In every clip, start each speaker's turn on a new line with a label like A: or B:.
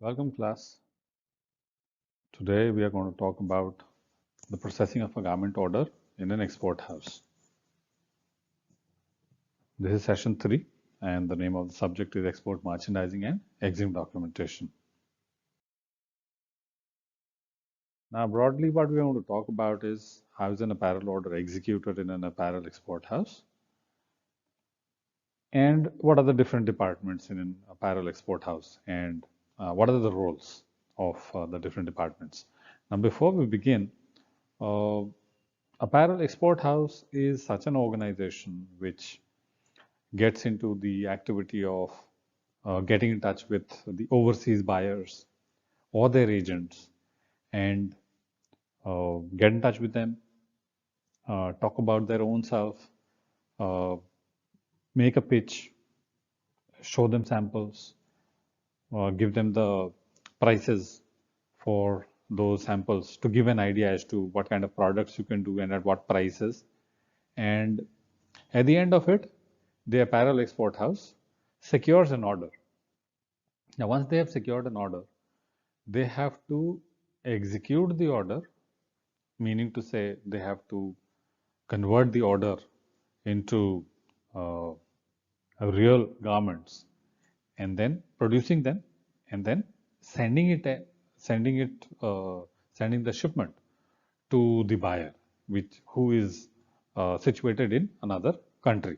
A: Welcome, class. Today we are going to talk about the processing of a garment order in an export house. This is session 3, and the name of the subject is export merchandising and exim documentation. Now, broadly, what we want to talk about is how is an apparel order executed in an apparel export house, and what are the different departments in an apparel export house, and what are the roles of the different departments. Now, before we begin, uh, Apparel Export House is such an organization which gets into the activity of getting in touch with the overseas buyers or their agents and get in touch with them, talk about their own self, uh, make a pitch, show them samples, give them the prices for those samples to give an idea as to what kind of products you can do and at what prices. And at the end of it, the apparel export house secures an order. Now, once they have secured an order, they have to execute the order, meaning to say they have to convert the order into uh, real garments and then producing them and then sending it, sending it, sending the shipment to the buyer, which who is situated in another country.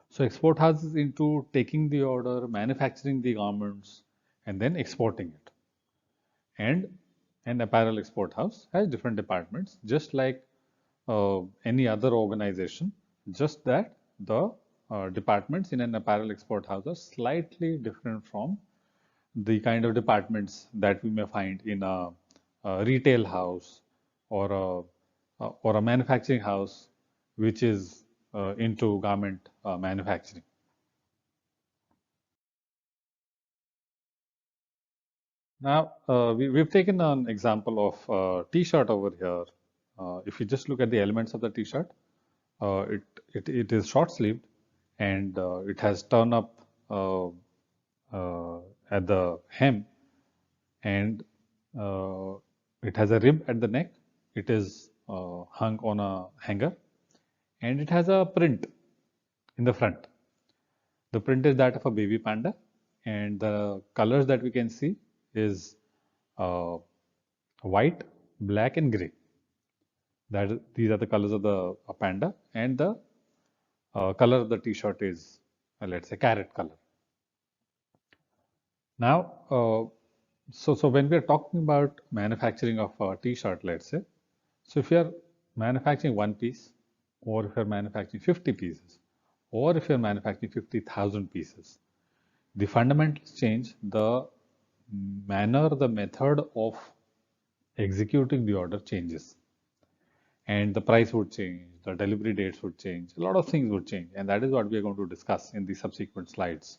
A: So export house is into taking the order, manufacturing the garments, and then exporting it. And an apparel export house has different departments, just like any other organization, just that the departments in an apparel export house are slightly different from the kind of departments that we may find in a retail house or a manufacturing house, which is into garment manufacturing. Now, we've taken an example of t-shirt over here. If you just look at the elements of the t-shirt, it is short-sleeved and it has turn-up uh, at the hem and uh, it has a rib at the neck. It is hung on a hanger and it has a print in the front. The print is that of a baby panda and the colors that we can see is uh, white, black, and gray. These are the colors of the panda, and the color of the t-shirt is, let's say, carrot color. Now, so when we are talking about manufacturing of a t-shirt, let's say, so if you are manufacturing one piece, or if you're manufacturing 50 pieces, or if you're manufacturing 50,000 pieces, the fundamentals change. The manner, the method of executing the order changes. And the price would change, the delivery dates would change, a lot of things would change, and that is what we are going to discuss in the subsequent slides.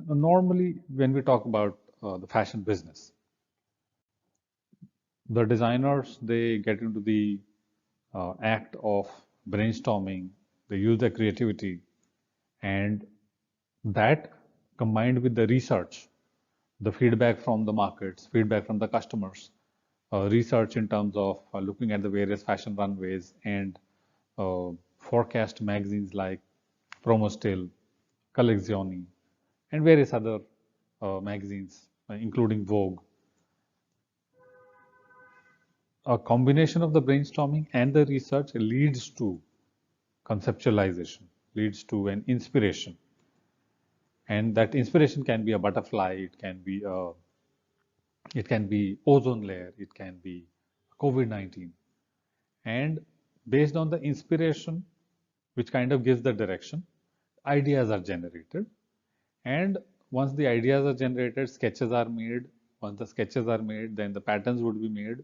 A: Normally, when we talk about the fashion business, the designers they get into the act of brainstorming, they use their creativity, and that combined with the research, the feedback from the markets, feedback from the customers, research in terms of looking at the various fashion runways and forecast magazines like Promo Still, Collezioni, and various other magazines, including Vogue. A combination of the brainstorming and the research leads to conceptualization, leads to an inspiration. And that inspiration can be a butterfly, it can be ozone layer, it can be COVID-19. And based on the inspiration, which kind of gives the direction, ideas are generated. And once the ideas are generated, sketches are made. Once the sketches are made, then the patterns would be made.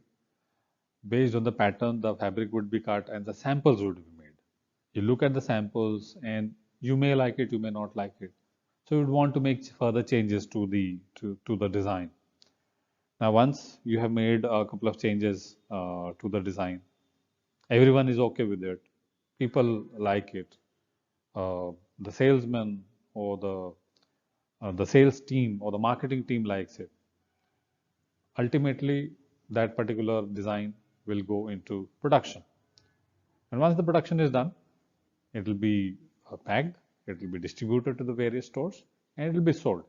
A: Based on the pattern, the fabric would be cut and the samples would be made. You look at the samples and you may like it, you may not like it. So you would want to make further changes to the design. Now, once you have made a couple of changes to the design, everyone is okay with it. People like it. the salesman or the sales team or the marketing team likes it, ultimately that particular design will go into production. And once the production is done, it will be packed, it will be distributed to the various stores, and it will be sold.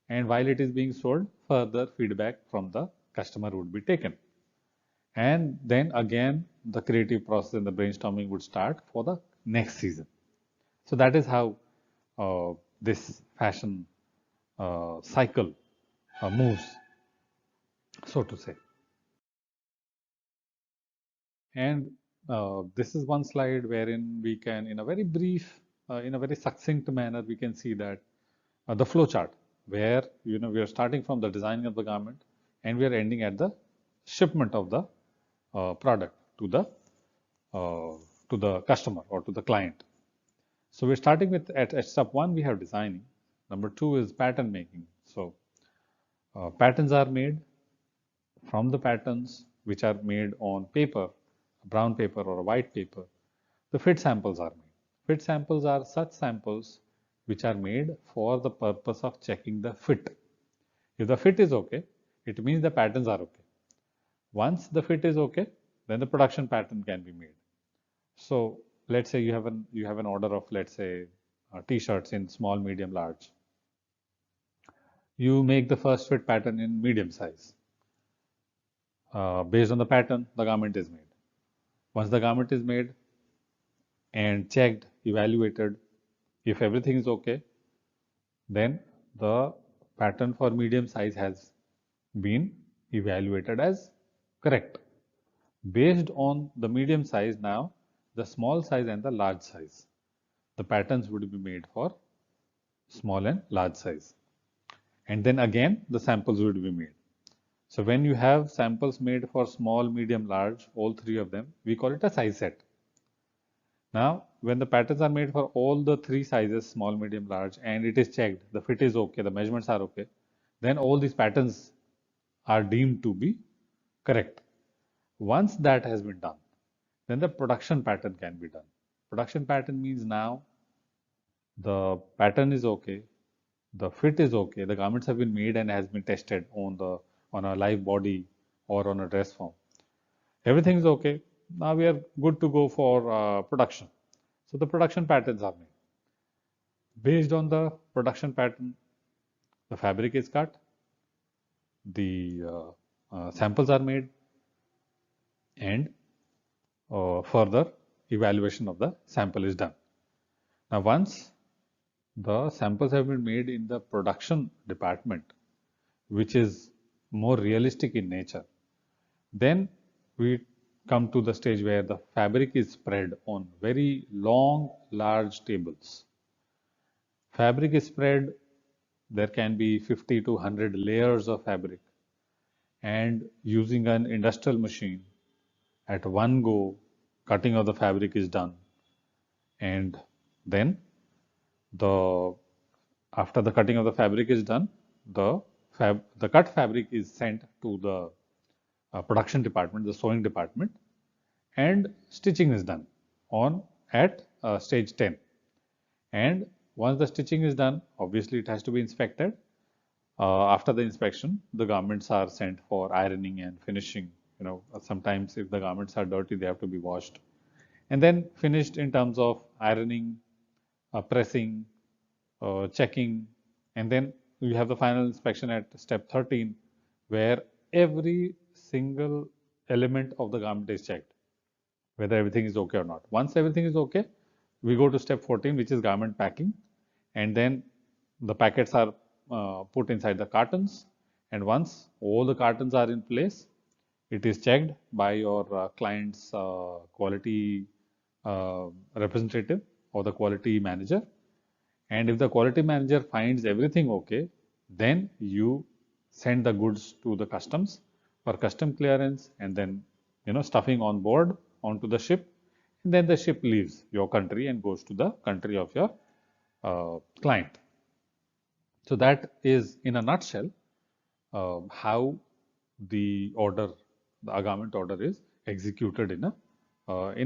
A: And while it is being sold, further feedback from the customer would be taken. And then again, the creative process and the brainstorming would start for the next season. So that is how this fashion cycle moves, so to say. And this is one slide wherein we can, in a very brief, in a very succinct manner, we can see that the flow chart, where we are starting from the designing of the garment and we are ending at the shipment of the product uh, to the customer or to the client. So we're starting with at step one we have designing. Number two is pattern making. So patterns are made. From the patterns which are made on paper, a brown paper or a white paper, the fit samples are made. Fit samples are such samples which are made for the purpose of checking the fit. If the fit is okay, it means the patterns are okay. Once the fit is okay, then the production pattern can be made. So let's say you have an order of, let's say, t-shirts in small, medium, large. You make the first fit pattern in medium size. Based on the pattern, the garment is made. Once the garment is made and checked, evaluated, if everything is okay, then the pattern for medium size has been evaluated as correct. Based on the medium size, now the small size and the large size, the patterns would be made for small and large size. And then again, the samples would be made. So when you have samples made for small, medium, large, all three of them, we call it a size set. Now, when the patterns are made for all the three sizes, small, medium, large, and it is checked, the fit is okay, the measurements are okay, then all these patterns are deemed to be correct. Once that has been done, then the production pattern can be done. Production pattern means now the pattern is okay, the fit is okay, the garments have been made and has been tested on a live body or on a dress form. Everything is okay. Now we are good to go for production. So the production patterns are made. Based on the production pattern, the fabric is cut, the samples are made, and further evaluation of the sample is done. Now, once the samples have been made in the production department, which is more realistic in nature, then we come to the stage where the fabric is spread on very long, large tables. Fabric is spread, there can be 50 to 100 layers of fabric, and using an industrial machine, at one go, cutting of the fabric is done, and then the after the cutting of the fabric is done, the cut fabric is sent to the production department, the sewing department, and stitching is done on at stage 10. And once the stitching is done, obviously it has to be inspected. After the inspection, the garments are sent for ironing and finishing. Sometimes if the garments are dirty, they have to be washed. And then finished in terms of ironing, pressing, checking, and then we have the final inspection at step 13, where every single element of the garment is checked, whether everything is okay or not. Once everything is okay, we go to step 14, which is garment packing, and then the packets are put inside the cartons, and once all the cartons are in place, it is checked by your client's quality representative or the quality manager. And if the quality manager finds everything okay, then you send the goods to the customs for custom clearance, and then stuffing on board onto the ship, and then the ship leaves your country and goes to the country of your client. So that is, in a nutshell, how the order, the garment order, is executed in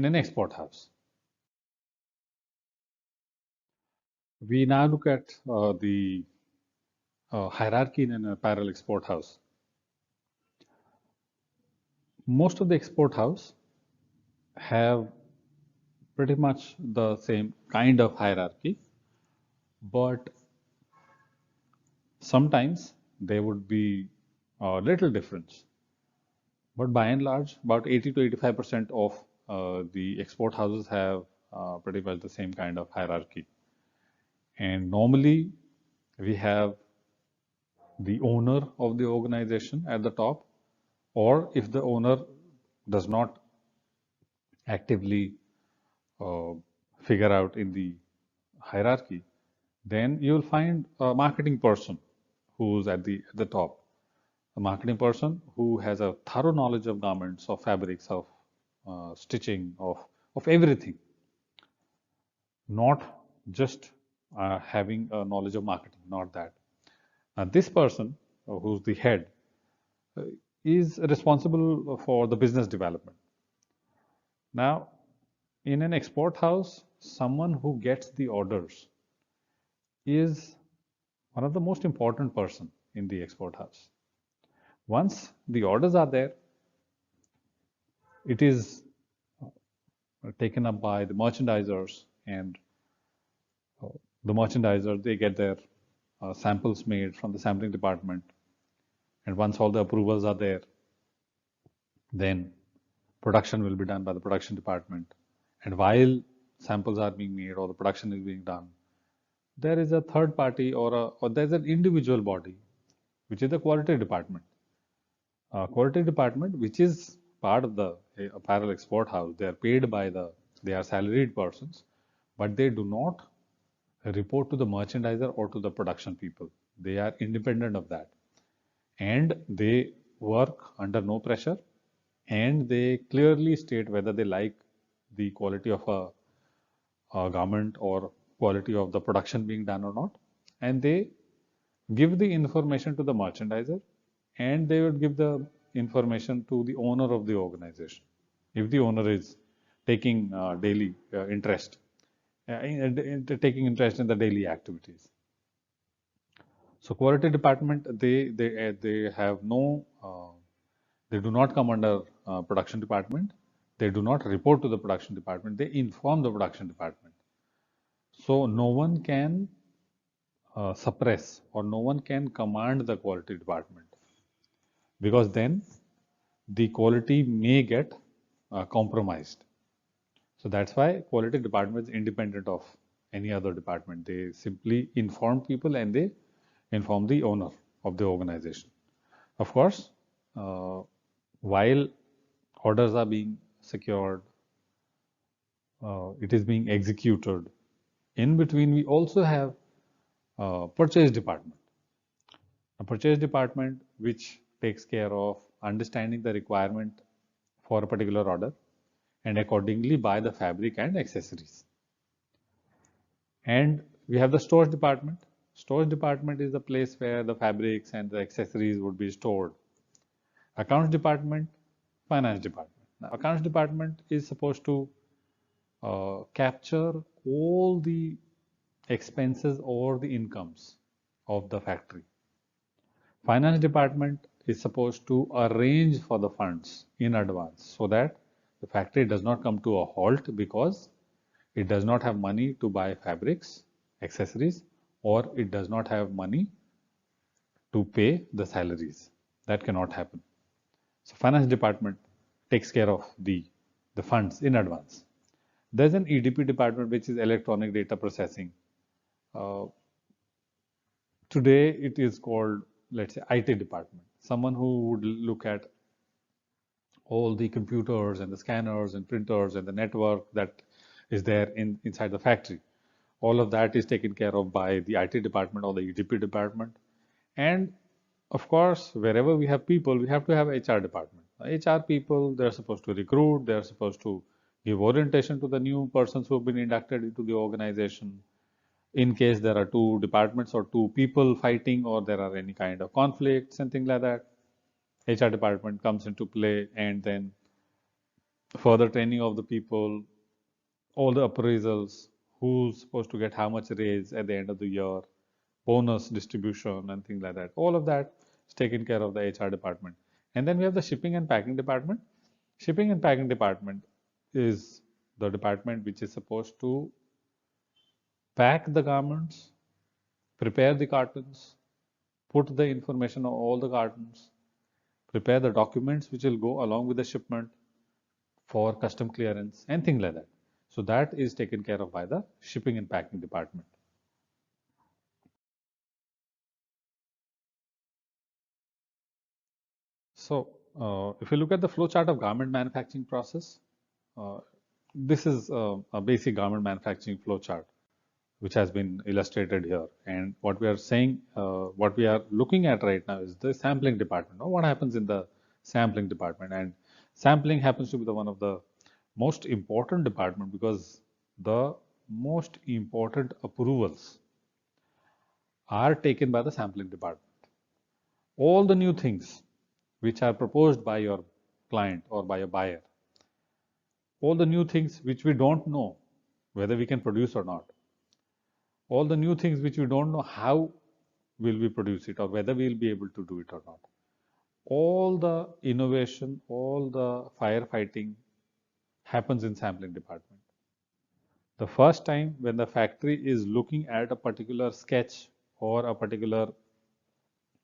A: an export house. We now look at the hierarchy in an apparel export house. Most of the export house have pretty much the same kind of hierarchy, but sometimes there would be a little difference. But by and large, about 80 to 85% of the export houses have pretty much the same kind of hierarchy. And normally, we have the owner of the organization at the top, or if the owner does not actively uh, figure out in the hierarchy, then you'll find a marketing person who's at the top. A marketing person who has a thorough knowledge of garments, of fabrics, of stitching, of everything, not just having a knowledge of marketing, not that. Now, this person, who's the head, uh, is responsible for the business development. Now, in an export house, someone who gets the orders is one of the most important person in the export house. Once the orders are there, it is taken up by the merchandisers, and uh, the merchandisers, they get their samples made from the sampling department, and once all the approvals are there, then production will be done by the production department. And while samples are being made or the production is being done, there is a third party, or there's an individual body, which is the quality department. Quality department, which is part of the apparel export house, they are paid by they are salaried persons, but they do not report to the merchandiser or to the production people. They are independent of that, and they work under no pressure, and they clearly state whether they like the quality of a garment or quality of the production being done or not, and they give the information to the merchandiser, and they would give the information to the owner of the organization if the owner is taking daily interest taking interest in the daily activities. So quality department, they have no they do not come under production department. They do not report to the production department. They inform the production department. So no one can suppress, or no one can command the quality department, because then the quality may get compromised. So that's why quality department is independent of any other department. They simply inform people, and they inform the owner of the organization. Of course, uh, while orders are being secured, it is being executed. In between, we also have a purchase department. A purchase department which takes care of understanding the requirement for a particular order, and accordingly buy the fabric and accessories. And we have the stores department. Stores department is the place where the fabrics and the accessories would be stored. Accounts department, finance department. Now, accounts department is supposed to capture all the expenses or the incomes of the factory. Finance department is supposed to arrange for the funds in advance so that the factory does not come to a halt because it does not have money to buy fabrics, accessories, or it does not have money to pay the salaries. That cannot happen. So finance department takes care of the funds in advance. There's an EDP department, which is electronic data processing. Uh, Today it is called, let's say, IT department. Someone who would look at all the computers and the scanners and printers and the network that is there inside the factory. All of that is taken care of by the IT department or the EDP department. And of course, wherever we have people, we have to have HR department. HR people, they're supposed to recruit, they're supposed to give orientation to the new persons who have been inducted into the organization. In case there are two departments or two people fighting, or there are any kind of conflicts and things like that, HR department comes into play, and then further training of the people, all the appraisals who's supposed to get how much raise at the end of the year, bonus distribution, and things like that. All of that is taken care of the HR department. And then we have the shipping and packing department. Shipping and packing department is the department which is supposed to pack the garments, prepare the cartons, put the information on all the cartons, prepare the documents which will go along with the shipment for custom clearance and things like that. So that is taken care of by the shipping and packing department. So if you look at the flow chart of garment manufacturing process, uh, this is a basic garment manufacturing flow chart which has been illustrated here. And what we are saying, what we are looking at right now is the sampling department. Now, what happens in the sampling department? And sampling happens to be the one of the most important department because the most important approvals are taken by the sampling department. All the new things which are proposed by your client or by a buyer, all the new things which we don't know whether we can produce or not, all the new things which we don't know how will we produce it or whether we will be able to do it or not. All the innovation, all the firefighting happens in sampling department. The first time when the factory is looking at a particular sketch or a particular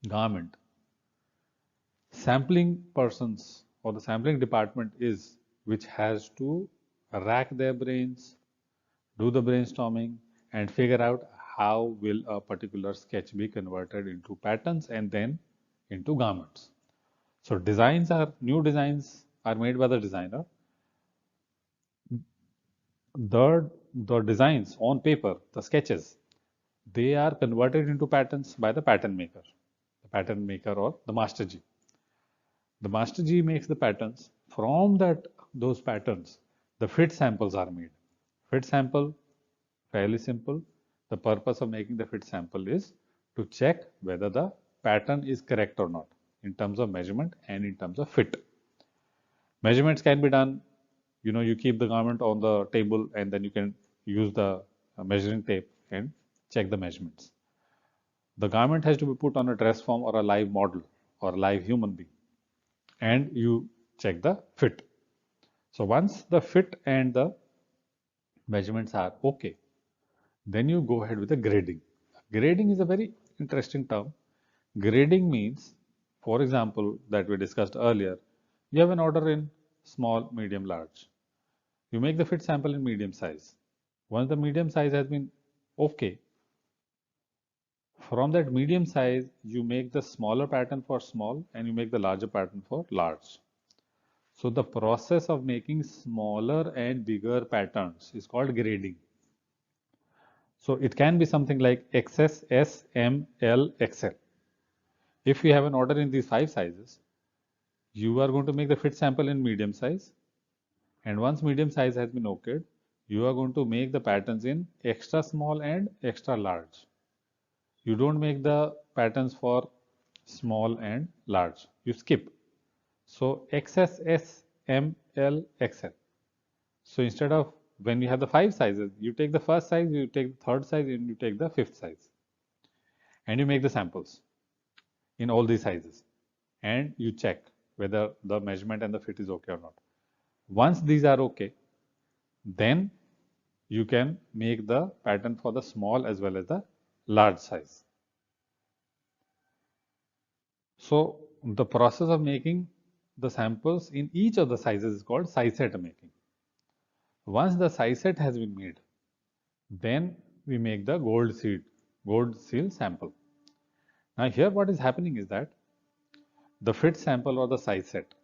A: garment, sampling persons or the sampling department is which has to rack their brains, do the brainstorming and figure out how will a particular sketch be converted into patterns and then into garments. So new designs are made by the designer. The designs on paper, the sketches, they are converted into patterns by the pattern maker or the master G. The master G makes the patterns. From those patterns, the fit samples are made. Fit sample, fairly simple. The purpose of making the fit sample is to check whether the pattern is correct or not in terms of measurement and in terms of fit. Measurements can be done, you keep the garment on the table and then you can use the measuring tape and check the measurements. The garment has to be put on a dress form or a live model or a live human being and you check the fit. So once the fit and the measurements are okay, then you go ahead with the grading. Grading is a very interesting term. Grading means, for example, that we discussed earlier, you have an order in small, medium, large. You make the fit sample in medium size. Once the medium size has been okay, from that medium size, you make the smaller pattern for small and you make the larger pattern for large. So the process of making smaller and bigger patterns is called grading. So it can be something like XS, S, M, L, XL. If you have an order in these 5 sizes, you are going to make the fit sample in medium size. And once medium size has been okayed, you are going to make the patterns in extra small and extra large. You don't make the patterns for small and large. You skip. So XS, S, M, L, XL. So instead of when you have the 5 sizes, you take the first size, you take the third size, and you take the fifth size. And you make the samples in all these sizes. And you check whether the measurement and the fit is okay or not. Once these are okay, then you can make the pattern for the small as well as the large size. So the process of making the samples in each of the sizes is called size set making. Once the size set has been made, then we make the gold seal sample. Now here what is happening is that the fit sample or the size set,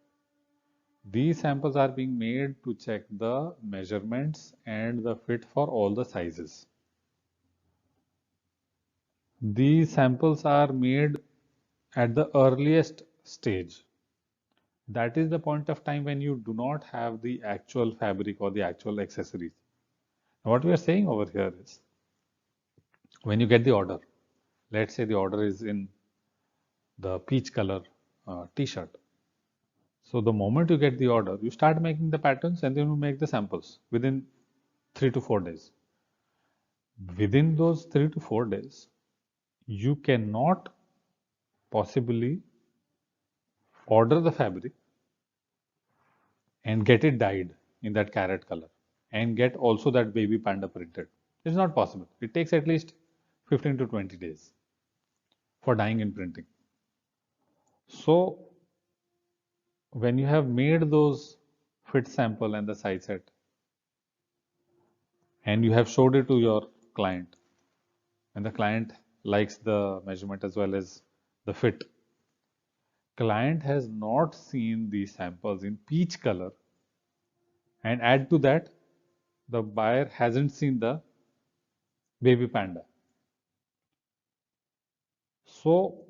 A: these samples are being made to check the measurements and the fit for all the sizes. These samples are made at the earliest stage. That is the point of time when you do not have the actual fabric or the actual accessories. What we are saying over here is when you get the order, let's say the order is in the peach color t-shirt. So the moment you get the order, you start making the patterns and then you make the samples within 3 to 4 days. Within those 3 to 4 days, you cannot possibly order the fabric and get it dyed in that carrot color and get also that baby panda printed. It's not possible. It takes at least 15 to 20 days for dyeing and printing. So when you have made those fit sample and the size set and you have showed it to your client and the client likes the measurement as well as the fit, client has not seen these samples in peach color, and add to that the buyer hasn't seen the baby panda. So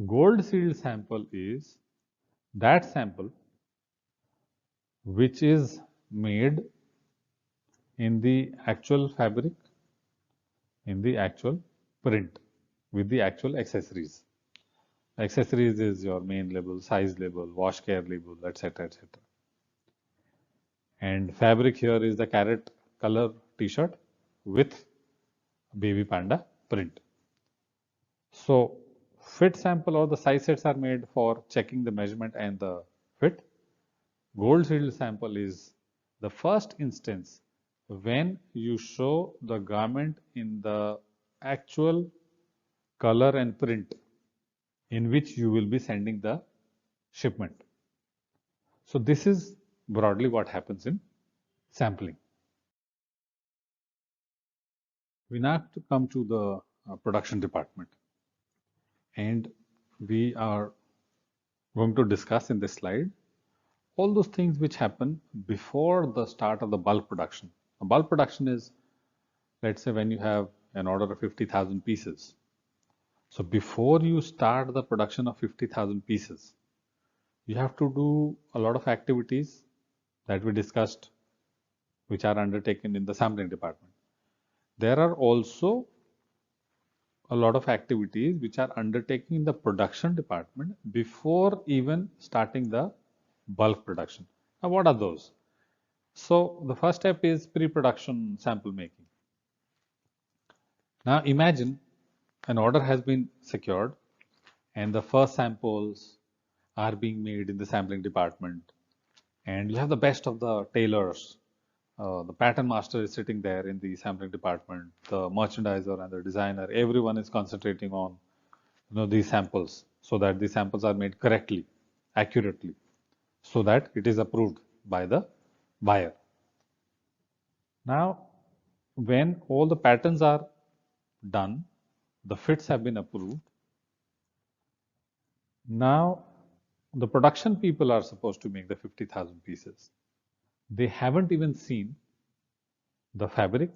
A: gold sealed sample is that sample which is made in the actual fabric, in the actual print, with the actual accessories. Accessories is your main label, size label, wash care label, etc. etc. And fabric here is the carrot color t-shirt with baby panda print. So fit sample or the size sets are made for checking the measurement and the fit. Gold sealed sample is the first instance when you show the garment in the actual color and print in which you will be sending the shipment. So this is broadly what happens in sampling. We now have to come to the production department, and we are going to discuss in this slide all those things which happen before the start of the bulk production. A bulk production is, let's say, when you have an order of 50,000 pieces. So before you start the production of 50,000 pieces, you have to do a lot of activities that we discussed, which are undertaken in the sampling department. There are also a lot of activities which are undertaken in the production department before even starting the bulk production. Now, what are those? So, the first step is pre-production sample making. Now, imagine an order has been secured and the first samples are being made in the sampling department, and you have the best of the tailors. The pattern master is sitting there in the sampling department, the merchandiser and the designer, everyone is concentrating on these samples so that the samples are made correctly, accurately, so that it is approved by the buyer. Now, when all the patterns are done, the fits have been approved. Now, the production people are supposed to make the 50,000 pieces. They haven't even seen the fabric.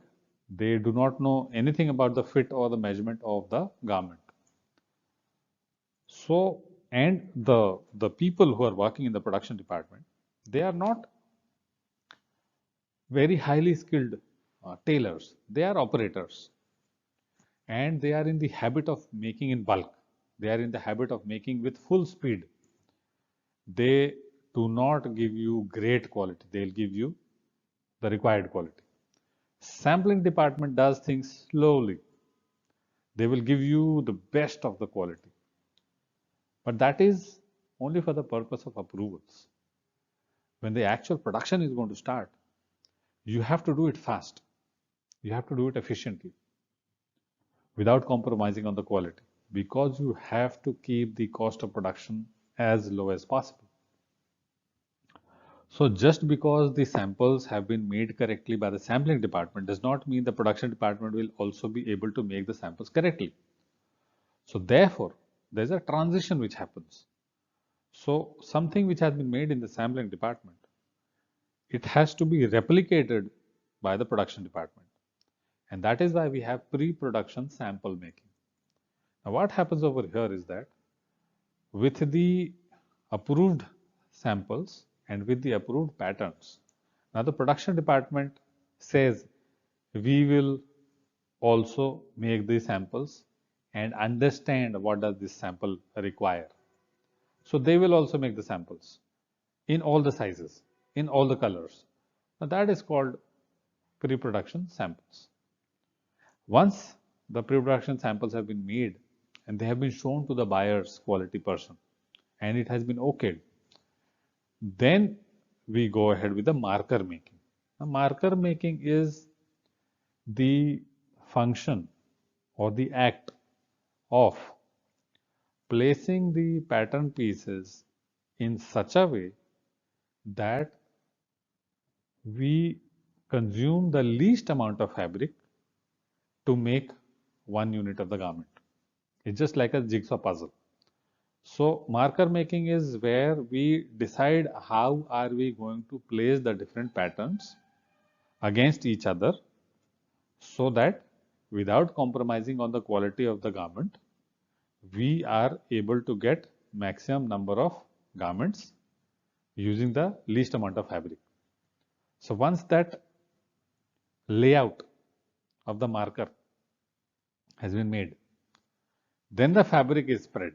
A: They do not know anything about the fit or the measurement of the garment. So, and the people who are working in the production department, they are not very highly skilled tailors. They are operators, and they are in the habit of making in bulk. They are in the habit of making with full speed. They do not give you great quality. They'll give you the required quality. Sampling department does things slowly. They will give you the best of the quality. But that is only for the purpose of approvals. When the actual production is going to start, you have to do it fast. You have to do it efficiently without compromising on the quality, because you have to keep the cost of production as low as possible. So just because the samples have been made correctly by the sampling department does not mean the production department will also be able to make the samples correctly. So therefore, there's a transition which happens. So something which has been made in the sampling department, it has to be replicated by the production department. And that is why we have pre-production sample making. Now what happens over here is that with the approved samples and with the approved patterns, now the production department says we will also make these samples and understand what does this sample require. So they will also make the samples in all the sizes, in all the colors. Now that is called pre-production samples. Once the pre-production samples have been made and they have been shown to the buyer's quality person and it has been okayed, then we go ahead with the marker making. Now, marker making is the function or the act of placing the pattern pieces in such a way that we consume the least amount of fabric to make one unit of the garment. It's just like a jigsaw puzzle. So marker making is where we decide how are we going to place the different patterns against each other so that without compromising on the quality of the garment, we are able to get maximum number of garments using the least amount of fabric. So once that layout of the marker has been made, then the fabric is spread.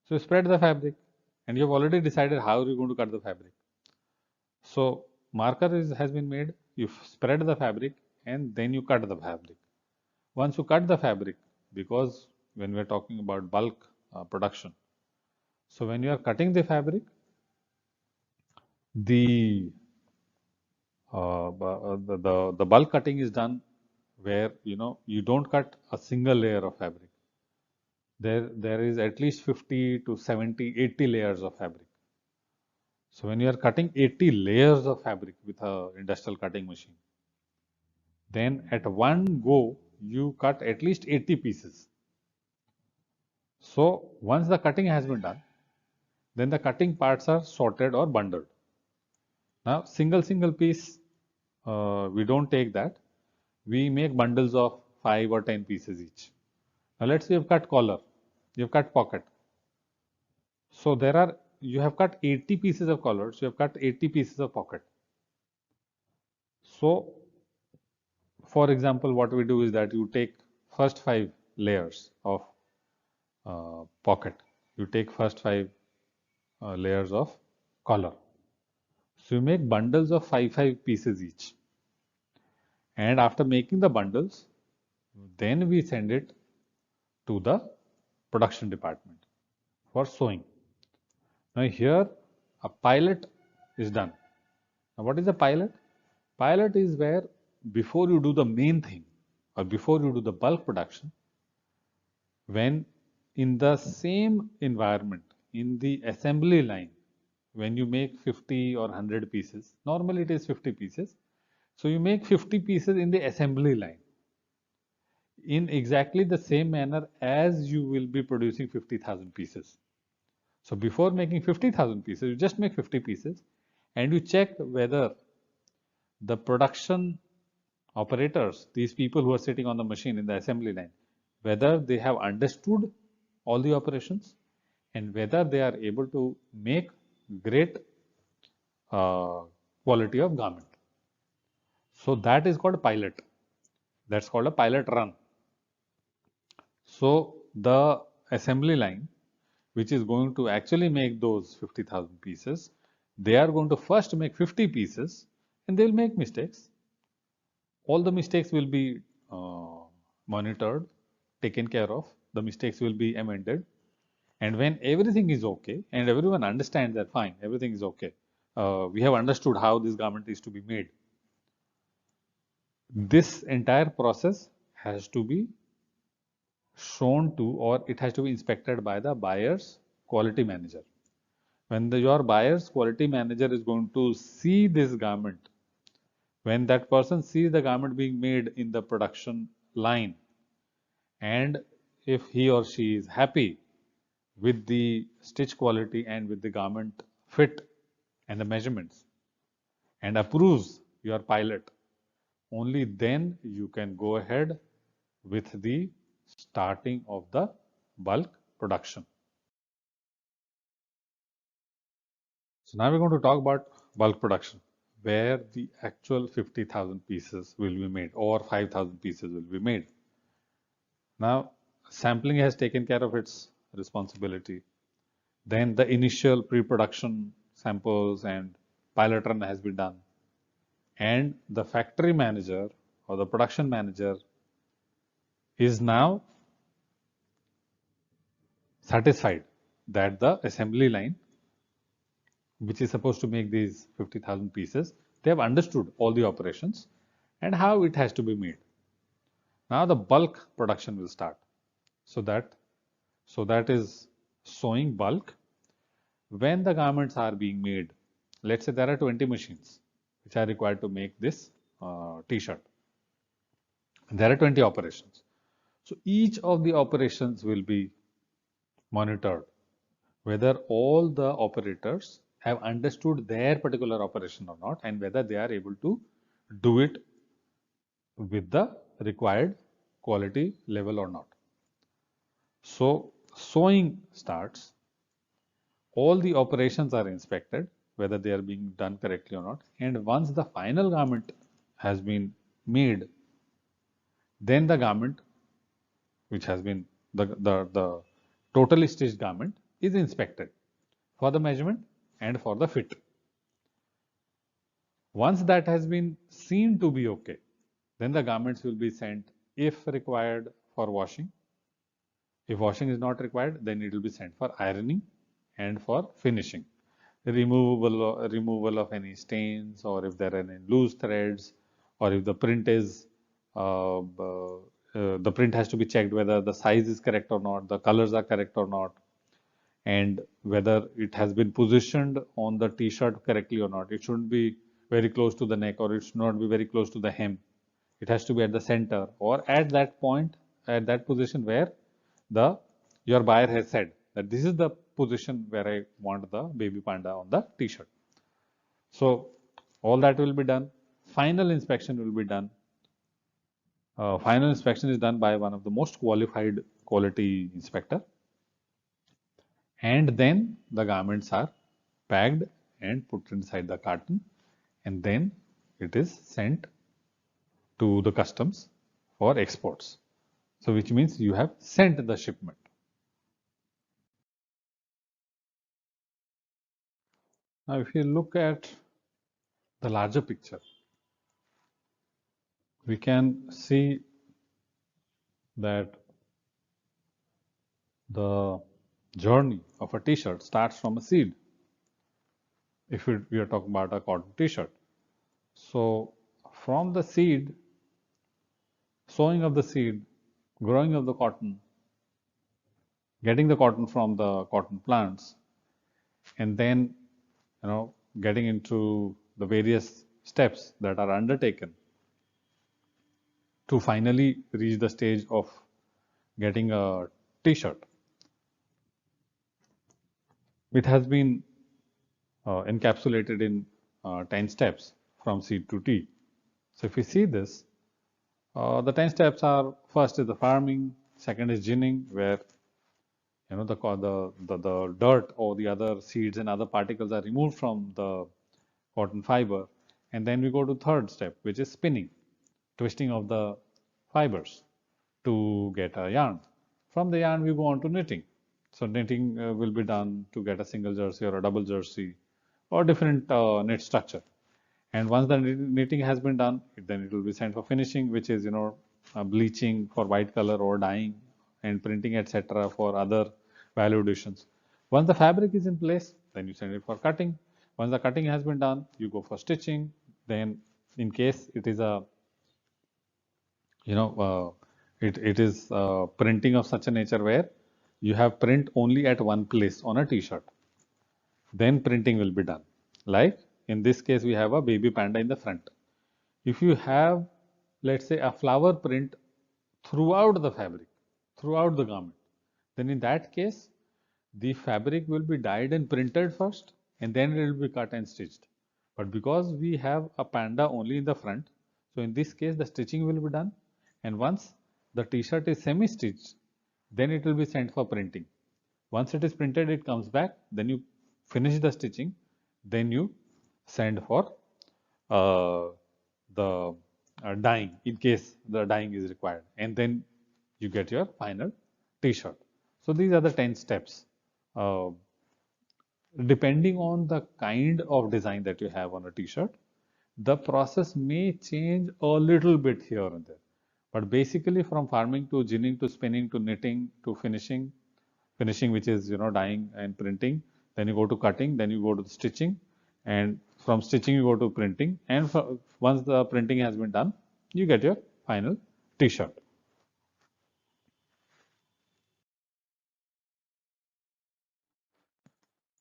A: So spread the fabric and you've already decided how you're going to cut the fabric. So marker has been made, you spread the fabric and then you cut the fabric. Once you cut the fabric, because when we're talking about bulk production, so when you are cutting the fabric, the the bulk cutting is done where you don't cut a single layer of fabric. There is at least 50 to 70, 80 layers of fabric. So when you are cutting 80 layers of fabric with a industrial cutting machine, then at one go you cut at least 80 pieces. So once the cutting has been done, then the cutting parts are sorted or bundled. Now single piece, we don't take that. We make bundles of 5 or 10 pieces each. Now let's say you've cut collar, you've cut pocket. So you have cut 80 pieces of collars, you have cut 80 pieces of pocket. So for example, what we do is that you take first 5 layers of pocket, you take first 5 layers of collar. So you make bundles of 5 pieces each. And after making the bundles, then we send it to the production department for sewing. Now here a pilot is done. Now what is a pilot? Pilot is where before you do the main thing or before you do the bulk production, when in the same environment, in the assembly line, when you make 50 or 100 pieces, normally it is 50 pieces. So you make 50 pieces in the assembly line in exactly the same manner as you will be producing 50,000 pieces. So before making 50,000 pieces, you just make 50 pieces and you check whether the production operators, these people who are sitting on the machine in the assembly line, whether they have understood all the operations and whether they are able to make great quality of garment. So that is called a pilot. That's called a pilot run. So the assembly line, which is going to actually make those 50,000 pieces, they are going to first make 50 pieces and they will make mistakes. All the mistakes will be monitored, taken care of. The mistakes will be amended. And when everything is okay and everyone understands that fine, everything is okay, we have understood how this garment is to be made. This entire process has to be shown to, or it has to be inspected by the buyer's quality manager. When your buyer's quality manager is going to see this garment, when that person sees the garment being made in the production line, and if he or she is happy with the stitch quality and with the garment fit and the measurements and approves your pilot, only then you can go ahead with the starting of the bulk production. So now we're going to talk about bulk production, where the actual 50,000 pieces will be made or 5,000 pieces will be made. Now, sampling has taken care of its responsibility. Then the initial pre-production samples and pilot run has been done. And the factory manager or the production manager is now satisfied that the assembly line, which is supposed to make these 50,000 pieces, they have understood all the operations and how it has to be made. Now the bulk production will start. So that is sewing bulk. When the garments are being made, let's say there are 20 machines which are required to make this t-shirt. There are 20 operations. So each of the operations will be monitored, whether all the operators have understood their particular operation or not, and whether they are able to do it with the required quality level or not. So sewing starts, all the operations are inspected, whether they are being done correctly or not, and once the final garment has been made, then the garment, which has been the totally stitched garment, is inspected for the measurement and for the fit. Once that has been seen to be okay, then the garments will be sent, if required, for washing. If washing is not required, then it will be sent for ironing and for finishing. Removal of any stains, or if there are any loose threads, or if the print is the print has to be checked whether the size is correct or not, the colors are correct or not, and whether it has been positioned on the t-shirt correctly or not. It shouldn't be very close to the neck, or it should not be very close to the hem. It has to be at the center, or at that point, at that position where the your buyer has said that this is the position where I want the baby panda on the t-shirt. So all that will be done. Final inspection will be done. Final inspection is done by one of the most qualified quality inspector, and then the garments are packed and put inside the carton, and then it is sent to the customs for exports. So which means you have sent the shipment. Now if you look at the larger picture, we can see that the journey of a t-shirt starts from a seed, if we are talking about a cotton t-shirt. So from the seed, sowing of the seed, growing of the cotton, getting the cotton from the cotton plants, and then getting into the various steps that are undertaken to finally reach the stage of getting a t-shirt. It has been encapsulated in 10 steps from seed to tea. So if we see this, the 10 steps are: first is the farming, second is ginning, where the dirt or the other seeds and other particles are removed from the cotton fiber, and then we go to third step, which is spinning, twisting of the fibers to get a yarn. From the yarn we go on to knitting. So knitting will be done to get a single jersey or a double jersey or different knit structure. And once the knitting has been done, then it will be sent for finishing, which is bleaching for white color or dyeing, and printing, etc., for other value additions. Once the fabric is in place, then you send it for cutting. Once the cutting has been done, you go for stitching. Then in case it is a it is printing of such a nature where you have print only at one place on a t-shirt, then printing will be done. Like in this case, we have a baby panda in the front. If you have, let's say, a flower print throughout the fabric, throughout the garment, then in that case, the fabric will be dyed and printed first, and then it will be cut and stitched. But because we have a panda only in the front, so in this case, the stitching will be done, and once the t-shirt is semi-stitched, then it will be sent for printing. Once it is printed, it comes back, then you finish the stitching, then you send for the dyeing, in case the dyeing is required, and then you get your final t-shirt. So these are the 10 steps. Depending on the kind of design that you have on a t-shirt, the process may change a little bit here and there. But basically, from farming to ginning to spinning to knitting to finishing, which is dyeing and printing. Then you go to cutting. Then you go to the stitching, and from stitching you go to printing. And once the printing has been done, you get your final T-shirt.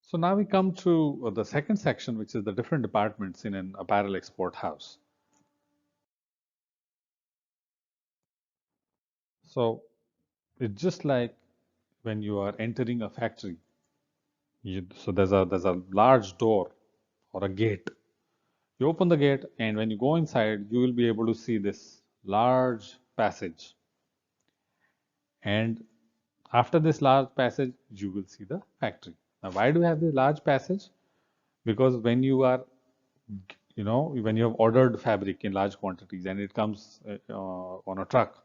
A: So now we come to the second section, which is the different departments in an apparel export house. So it's just like when you are entering a factory. So there's a large door or a gate. You open the gate, and when you go inside, you will be able to see this large passage. And after this large passage, you will see the factory. Now, why do we have this large passage? Because when you have ordered fabric in large quantities and it comes on a truck,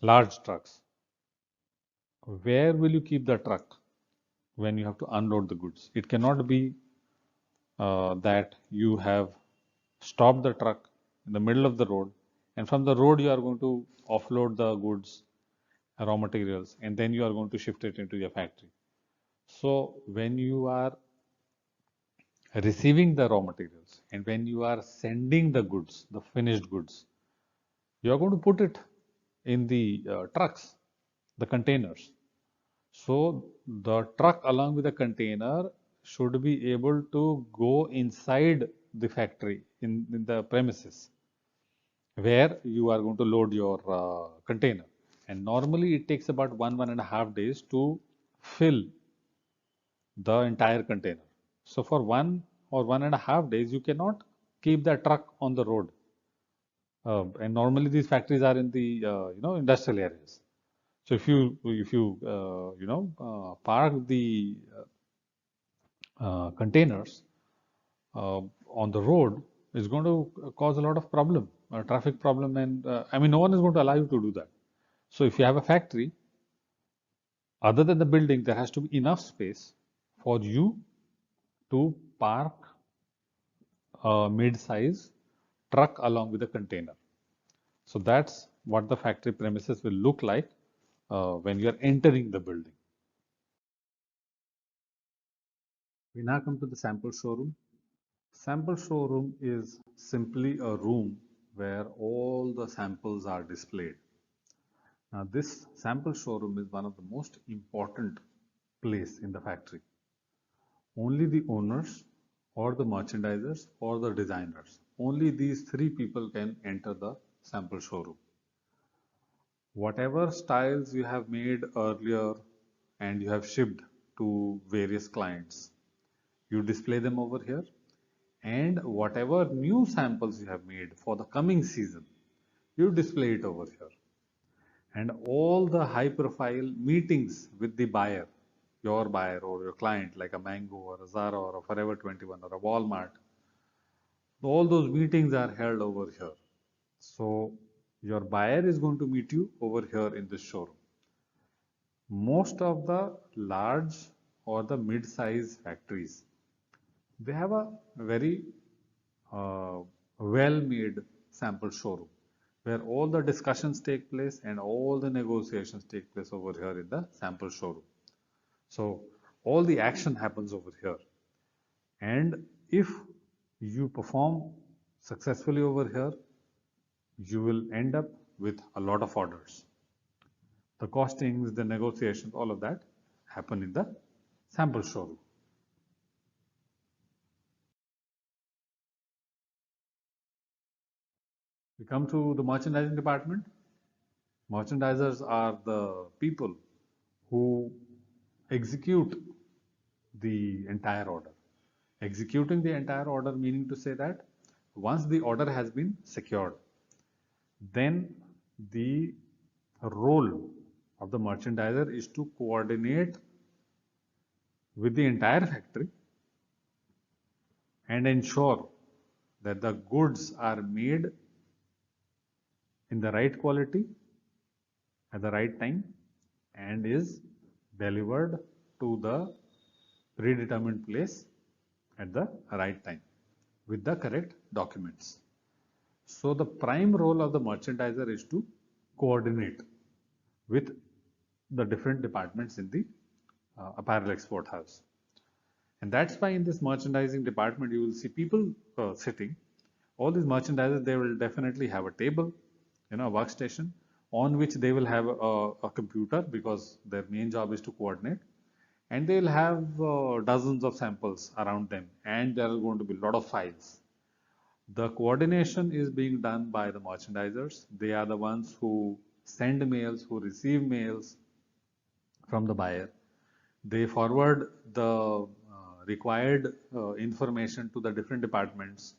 A: large trucks, where will you keep the truck when you have to unload the goods? It cannot be that you have stopped the truck in the middle of the road, and from the road you are going to offload the goods, raw materials, and then you are going to shift it into your factory. So when you are receiving the raw materials and when you are sending the goods, the finished goods, you are going to put it in the trucks, the containers. So the truck along with the container should be able to go inside the factory in the premises where you are going to load your container. And normally it takes about 1.5 days to fill the entire container. So for 1 or 1.5 days, you cannot keep the truck on the road. And normally these factories are in the industrial areas. So if you park the containers on the road, it's going to cause a lot of problem, traffic problem, and I mean no one is going to allow you to do that. So if you have a factory, other than the building, there has to be enough space for you to park a mid-size truck along with a container. So that's what the factory premises will look like when you are entering the building. We now come to the sample showroom. Sample showroom is simply a room where all the samples are displayed. Now, this sample showroom is one of the most important place in the factory. Only the owners or the merchandisers or the designers, only these three people can enter the sample showroom. Whatever styles you have made earlier and you have shipped to various clients, you display them over here, and whatever new samples you have made for the coming season, you display it over here. And all the high profile meetings with the buyer, your buyer or your client, like a Mango or a Zara or a Forever 21 or a Walmart, all those meetings are held over here. So your buyer is going to meet you over here in this showroom. Most of the large or the mid-size factories, they have a very uh, well-made sample showroom where all the discussions take place and all the negotiations take place over here in the sample showroom. So all the action happens over here. And if you perform successfully over here, you will end up with a lot of orders. The costings, the negotiations, all of that happen in the sample showroom. We come to the merchandising department. Merchandisers are the people who execute the entire order. Executing the entire order meaning to say that once the order has been secured, then the role of the merchandiser is to coordinate with the entire factory and ensure that the goods are made in the right quality at the right time and is delivered to the predetermined place at the right time with the correct documents. So the prime role of the merchandiser is to coordinate with the different departments in the apparel export house. And that's why in this merchandising department, you will see people sitting. All these merchandisers, they will definitely have a table, a workstation on which they will have a computer because their main job is to coordinate. And they'll have dozens of samples around them, and there are going to be a lot of files. The coordination is being done by the merchandisers. They are the ones who send mails, who receive mails from the buyer. They forward the required information to the different departments.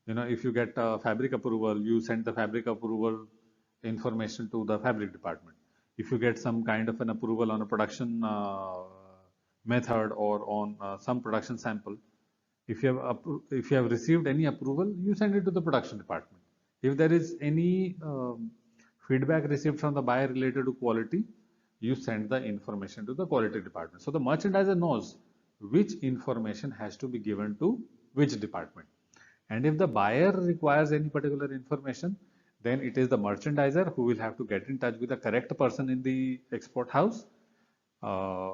A: If you get fabric approval, you send the fabric approval information to the fabric department. If you get some kind of an approval on a production method or on some production sample, if you have received any approval, you send it to the production department. If there is any feedback received from the buyer related to quality, you send the information to the quality department. So the merchandiser knows which information has to be given to which department. And if the buyer requires any particular information, then it is the merchandiser who will have to get in touch with the correct person in the export house, uh,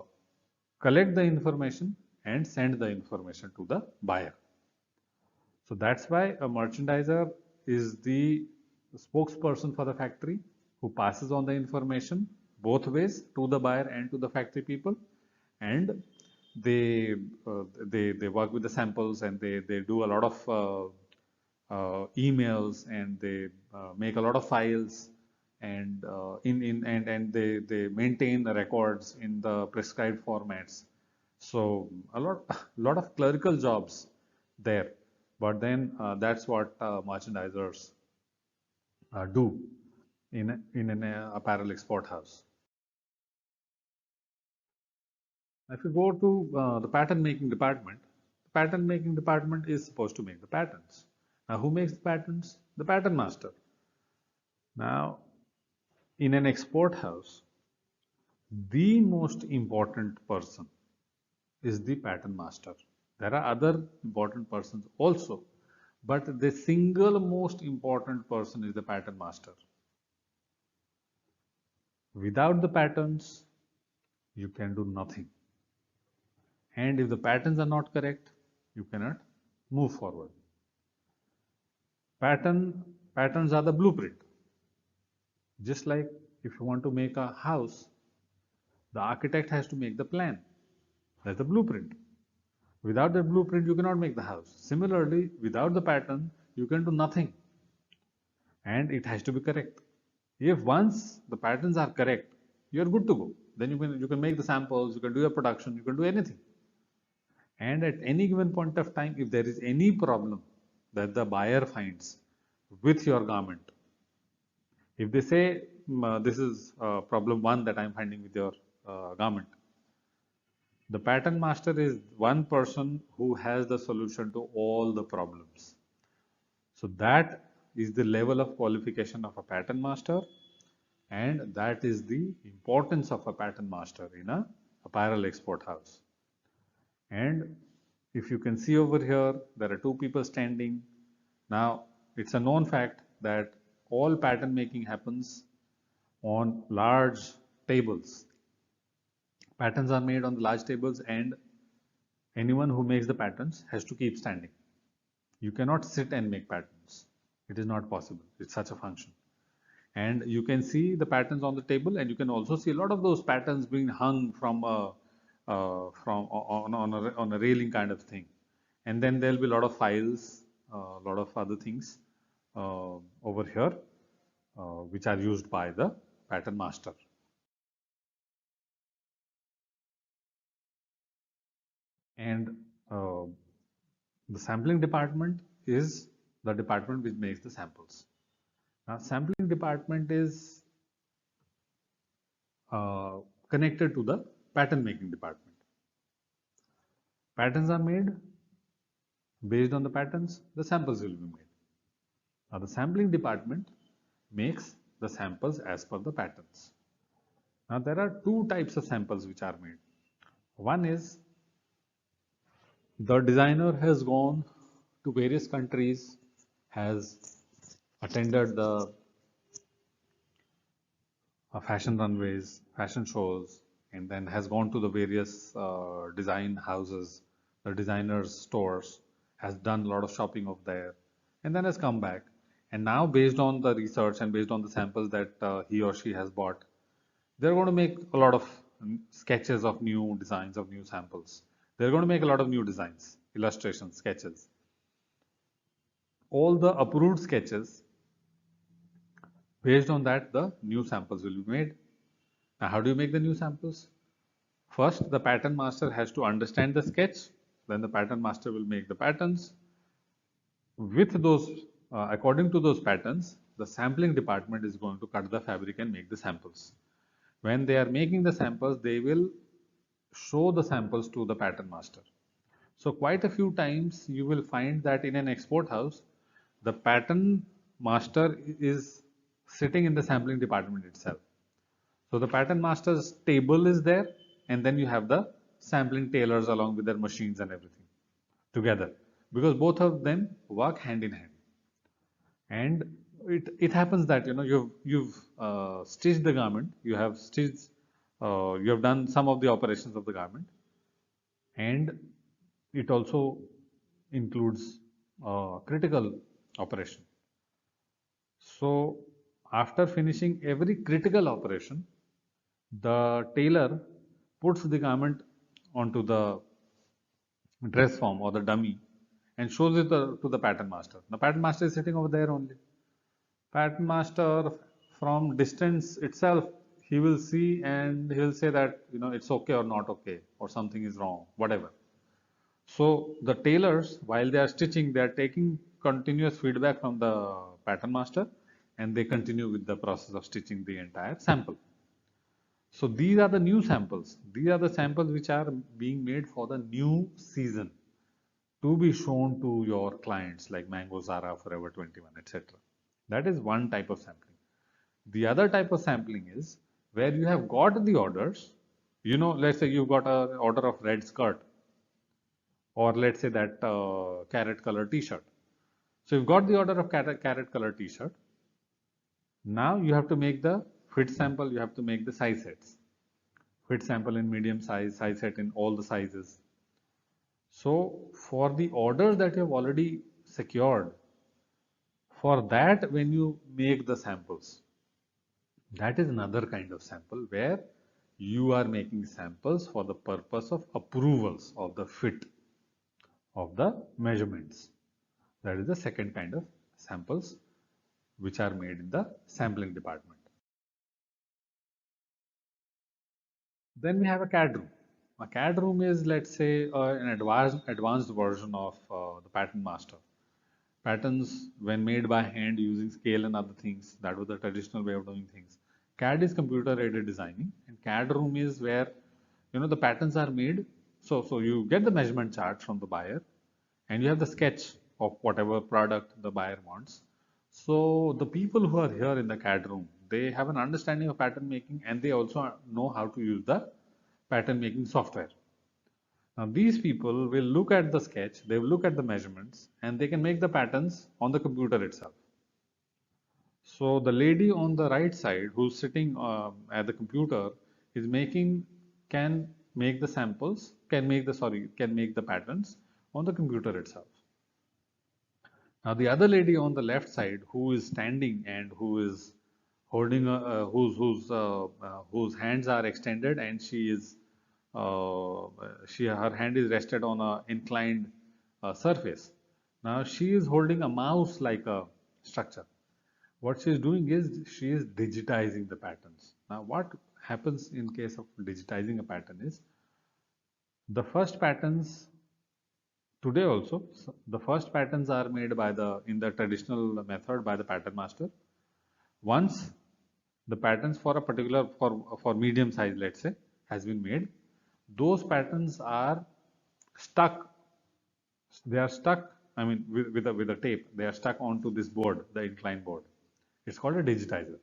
A: collect the information and send the information to the buyer. So that's why a merchandiser is the spokesperson for the factory who passes on the information both ways to the buyer and to the factory people, and they they work with the samples, and they do a lot of emails, and they make a lot of files, and and they maintain the records in the prescribed formats. So a lot of clerical jobs there, but then that's what merchandisers do in an apparel export house. If you go to the pattern making department, the pattern making department is supposed to make the patterns. Now, who makes the patterns? The pattern master. Now, in an export house, the most important person is the pattern master. There are other important persons also, but the single most important person is the pattern master. Without the patterns, you can do nothing. And if the patterns are not correct, you cannot move forward. Patterns are the blueprint. Just like if you want to make a house, the architect has to make the plan. That's the blueprint. Without that blueprint, you cannot make the house. Similarly, without the pattern, you can do nothing. And it has to be correct. If once the patterns are correct, you're good to go. Then you can make the samples, you can do your production, you can do anything. And at any given point of time, if there is any problem that the buyer finds with your garment, if they say this is problem one that I'm finding with your garment, the pattern master is one person who has the solution to all the problems. So that is the level of qualification of a pattern master, and that is the importance of a pattern master in a apparel export house. And if you can see over here, there are two people standing. Now, it's a known fact that all pattern making happens on large tables. Patterns are made on the large tables, and anyone who makes the patterns has to keep standing. You cannot sit and make patterns. It is not possible. It's such a function. And you can see the patterns on the table, and you can also see a lot of those patterns being hung from on a railing kind of thing. And then there'll be a lot of files, a lot of other things over here, which are used by the pattern master. And the sampling department is the department which makes the samples. Now, sampling department is uh, connected to the pattern making department. Patterns are made. Based on the patterns, the samples will be made. Now, the sampling department makes the samples as per the patterns. Now, there are two types of samples which are made. One is the designer has gone to various countries, has attended the fashion runways, fashion shows, and then has gone to the various design houses, the designers' stores, has done a lot of shopping over there, and then has come back. And now, based on the research and based on the samples that he or she has bought, they're going to make a lot of sketches of new designs, of new samples. They're going to make a lot of new designs, illustrations, sketches. All the approved sketches, based on that, the new samples will be made. Now, how do you make the new samples? First, the pattern master has to understand the sketch. Then the pattern master will make the patterns. With those, according to those patterns, the sampling department is going to cut the fabric and make the samples. When they are making the samples, they will show the samples to the pattern master. So quite a few times you will find that in an export house, the pattern master is sitting in the sampling department itself. So the pattern master's table is there, and then you have the sampling tailors along with their machines and everything together, because both of them work hand in hand. And it happens that you've stitched the garment, you have done some of the operations of the garment, and it also includes critical operation. So after finishing every critical operation, the tailor puts the garment onto the dress form or the dummy and shows it to the pattern master. The pattern master is sitting over there only. Pattern master from distance itself, he will see and he will say that it's okay or not okay or something is wrong, whatever. So the tailors, while they are stitching, they are taking continuous feedback from the pattern master and they continue with the process of stitching the entire sample. So these are the new samples. These are the samples which are being made for the new season to be shown to your clients like Mango, Zara, Forever 21, etc. That is one type of sampling. The other type of sampling is where you have got the orders. Let's say you've got an order of red skirt, or let's say that carrot color t-shirt. So you've got the order of carrot color t-shirt. Now you have to make the fit sample, you have to make the size sets. Fit sample in medium size, size set in all the sizes. So for the orders that you have already secured, for that when you make the samples, that is another kind of sample where you are making samples for the purpose of approvals of the fit of the measurements. That is the second kind of samples which are made in the sampling department. Then we have a CAD room. A CAD room is, let's say, an advanced version of the pattern master. Patterns, when made by hand using scale and other things, that was the traditional way of doing things. CAD is computer-aided designing, and CAD room is where the patterns are made. So you get the measurement chart from the buyer, and you have the sketch of whatever product the buyer wants. So the people who are here in the CAD room, they have an understanding of pattern making, and they also know how to use the pattern making software. Now these people will look at the sketch, they will look at the measurements, and they can make the patterns on the computer itself. So the lady on the right side who's sitting at the computer is can make the samples, can make the patterns on the computer itself. Now the other lady on the left side who is standing and who is holding whose hands are extended and her hand is rested on a inclined surface. Now she is holding a mouse like a structure. What she is doing is she is digitizing the patterns. Now what happens in case of digitizing a pattern is the first patterns today also, the first patterns are made in the traditional method by the pattern master. Once the patterns for a particular, for medium size, let's say, has been made, those patterns are stuck. They are stuck, I mean, with a tape, they are stuck onto this board, the incline board. It's called a digitizer.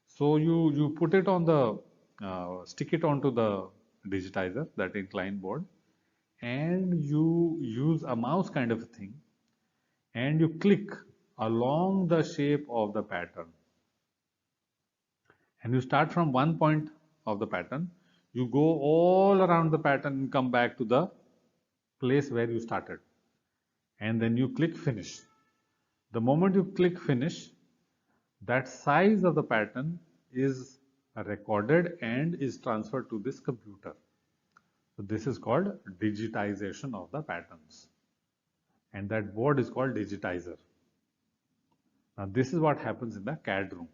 A: So you put it on stick it onto the digitizer, that incline board, and you use a mouse kind of a thing and you click along the shape of the pattern. And you start from one point of the pattern, you go all around the pattern and come back to the place where you started. And then you click finish. The moment you click finish, that size of the pattern is recorded and is transferred to this computer. So this is called digitization of the patterns. And that board is called digitizer. Now this is what happens in the CAD room.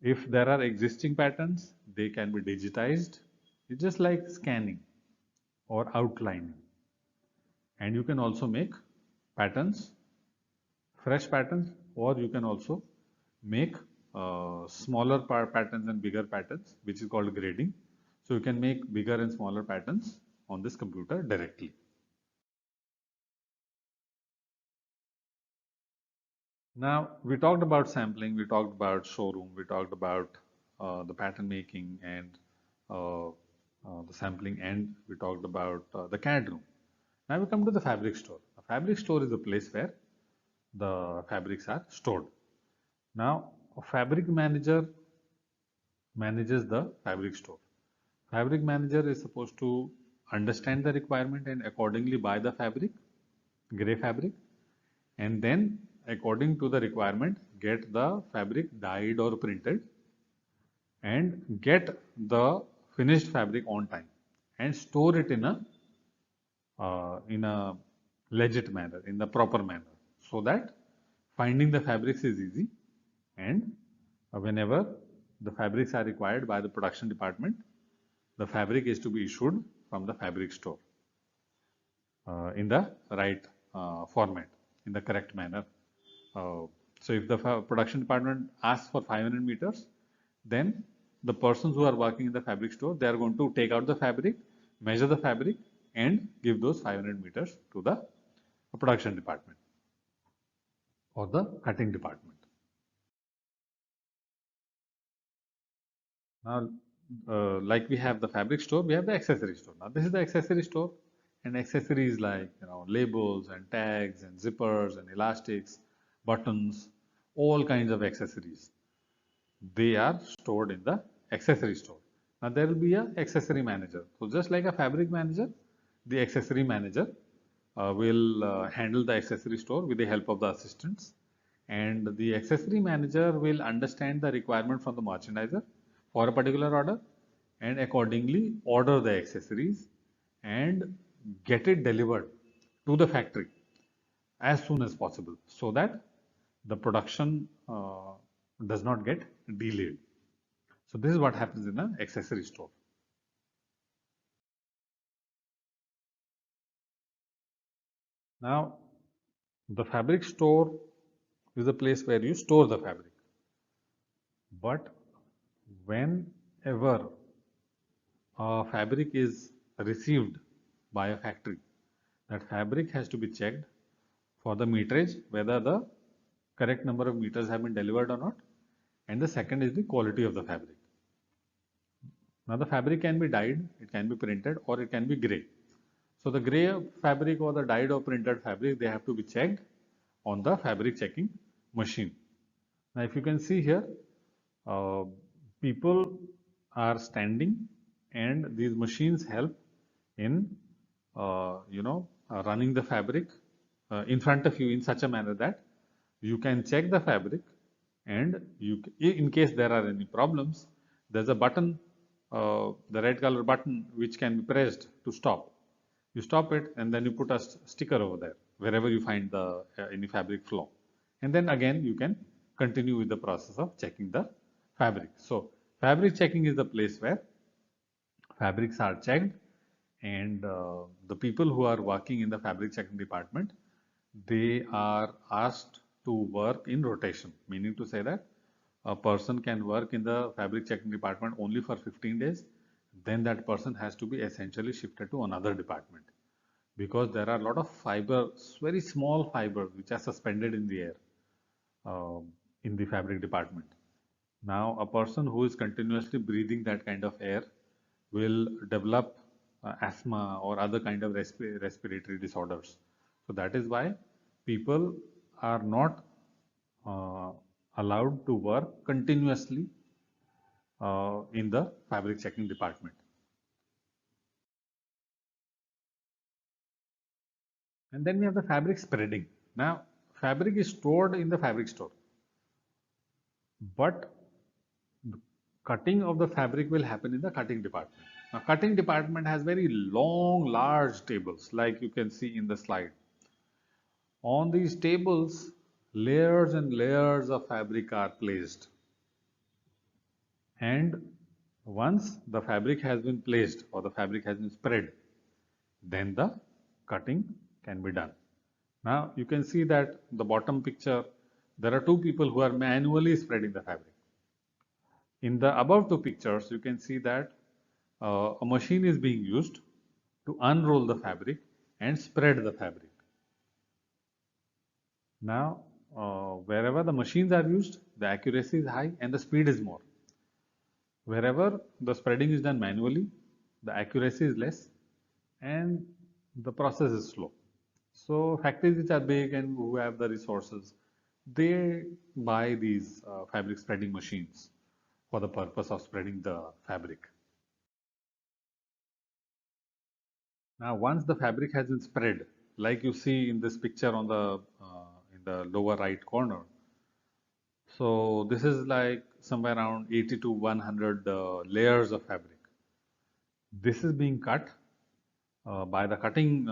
A: If there are existing patterns, they can be digitized. It's just like scanning or outlining. And you can also make patterns, fresh patterns, or you can also make smaller patterns and bigger patterns, which is called grading. So you can make bigger and smaller patterns on this computer directly. Now, we talked about sampling, we talked about showroom, we talked about the pattern making and the sampling, and we talked about the CAD room. Now we come to the fabric store. A fabric store is a place where the fabrics are stored. Now, a fabric manager manages the fabric store. Fabric manager is supposed to understand the requirement and accordingly buy the fabric, gray fabric, and then according to the requirement get the fabric dyed or printed and get the finished fabric on time and store it in a legit manner, in the proper manner, so that finding the fabrics is easy, and whenever the fabrics are required by the production department, the fabric is to be issued from the fabric store in the right format, in the correct manner. So if the production department asks for 500 meters, then the persons who are working in the fabric store, they are going to take out the fabric, measure the fabric, and give those 500 meters to the production department or the cutting department. Now, like we have the fabric store, we have the accessory store. Now, this is the accessory store, and accessories like labels and tags and zippers and elastics, buttons, all kinds of accessories. They are stored in the accessory store. Now, there will be a accessory manager. So, just like a fabric manager, the accessory manager will handle the accessory store with the help of the assistants, and the accessory manager will understand the requirement from the merchandiser for a particular order and accordingly order the accessories and get it delivered to the factory as soon as possible, so that the production does not get delayed. So this is what happens in an accessory store. Now, the fabric store is a place where you store the fabric. But whenever a fabric is received by a factory, that fabric has to be checked for the meterage, whether the correct number of meters have been delivered or not, and the second is the quality of the fabric. Now the fabric can be dyed, it can be printed, or it can be gray. So the gray fabric or the dyed or printed fabric, they have to be checked on the fabric checking machine. Now if you can see here, people are standing and these machines help in running the fabric in front of you in such a manner that you can check the fabric, and in case there are any problems, there's a button, the red color button, which can be pressed to stop. You stop it and then you put a sticker over there wherever you find the any fabric flaw, and then again you can continue with the process of checking the fabric. So fabric checking is the place where fabrics are checked, and the people who are working in the fabric checking department, they are asked to work in rotation, meaning to say that a person can work in the fabric checking department only for 15 days, then that person has to be essentially shifted to another department, because there are a lot of fibers, very small fibers, which are suspended in the air in the fabric department. Now, a person who is continuously breathing that kind of air will develop asthma or other kind of respiratory disorders. So that is why people are not uh, allowed to work continuously in the fabric checking department. And then we have the fabric spreading. Now, fabric is stored in the fabric store, but the cutting of the fabric will happen in the cutting department. Now, cutting department has very long, large tables, like you can see in the slide. On these tables, layers and layers of fabric are placed. And once the fabric has been placed or the fabric has been spread, then the cutting can be done. Now you can see that the bottom picture, there are two people who are manually spreading the fabric. In the above two pictures, you can see that a machine is being used to unroll the fabric and spread the fabric. Now, wherever the machines are used, the accuracy is high and the speed is more. Wherever the spreading is done manually, the accuracy is less and the process is slow. So factories which are big and who have the resources, they buy these fabric spreading machines for the purpose of spreading the fabric. Now, once the fabric has been spread, like you see in this picture on the in the lower right corner, so this is like somewhere around 80 to 100 layers of fabric. This is being cut by the cutting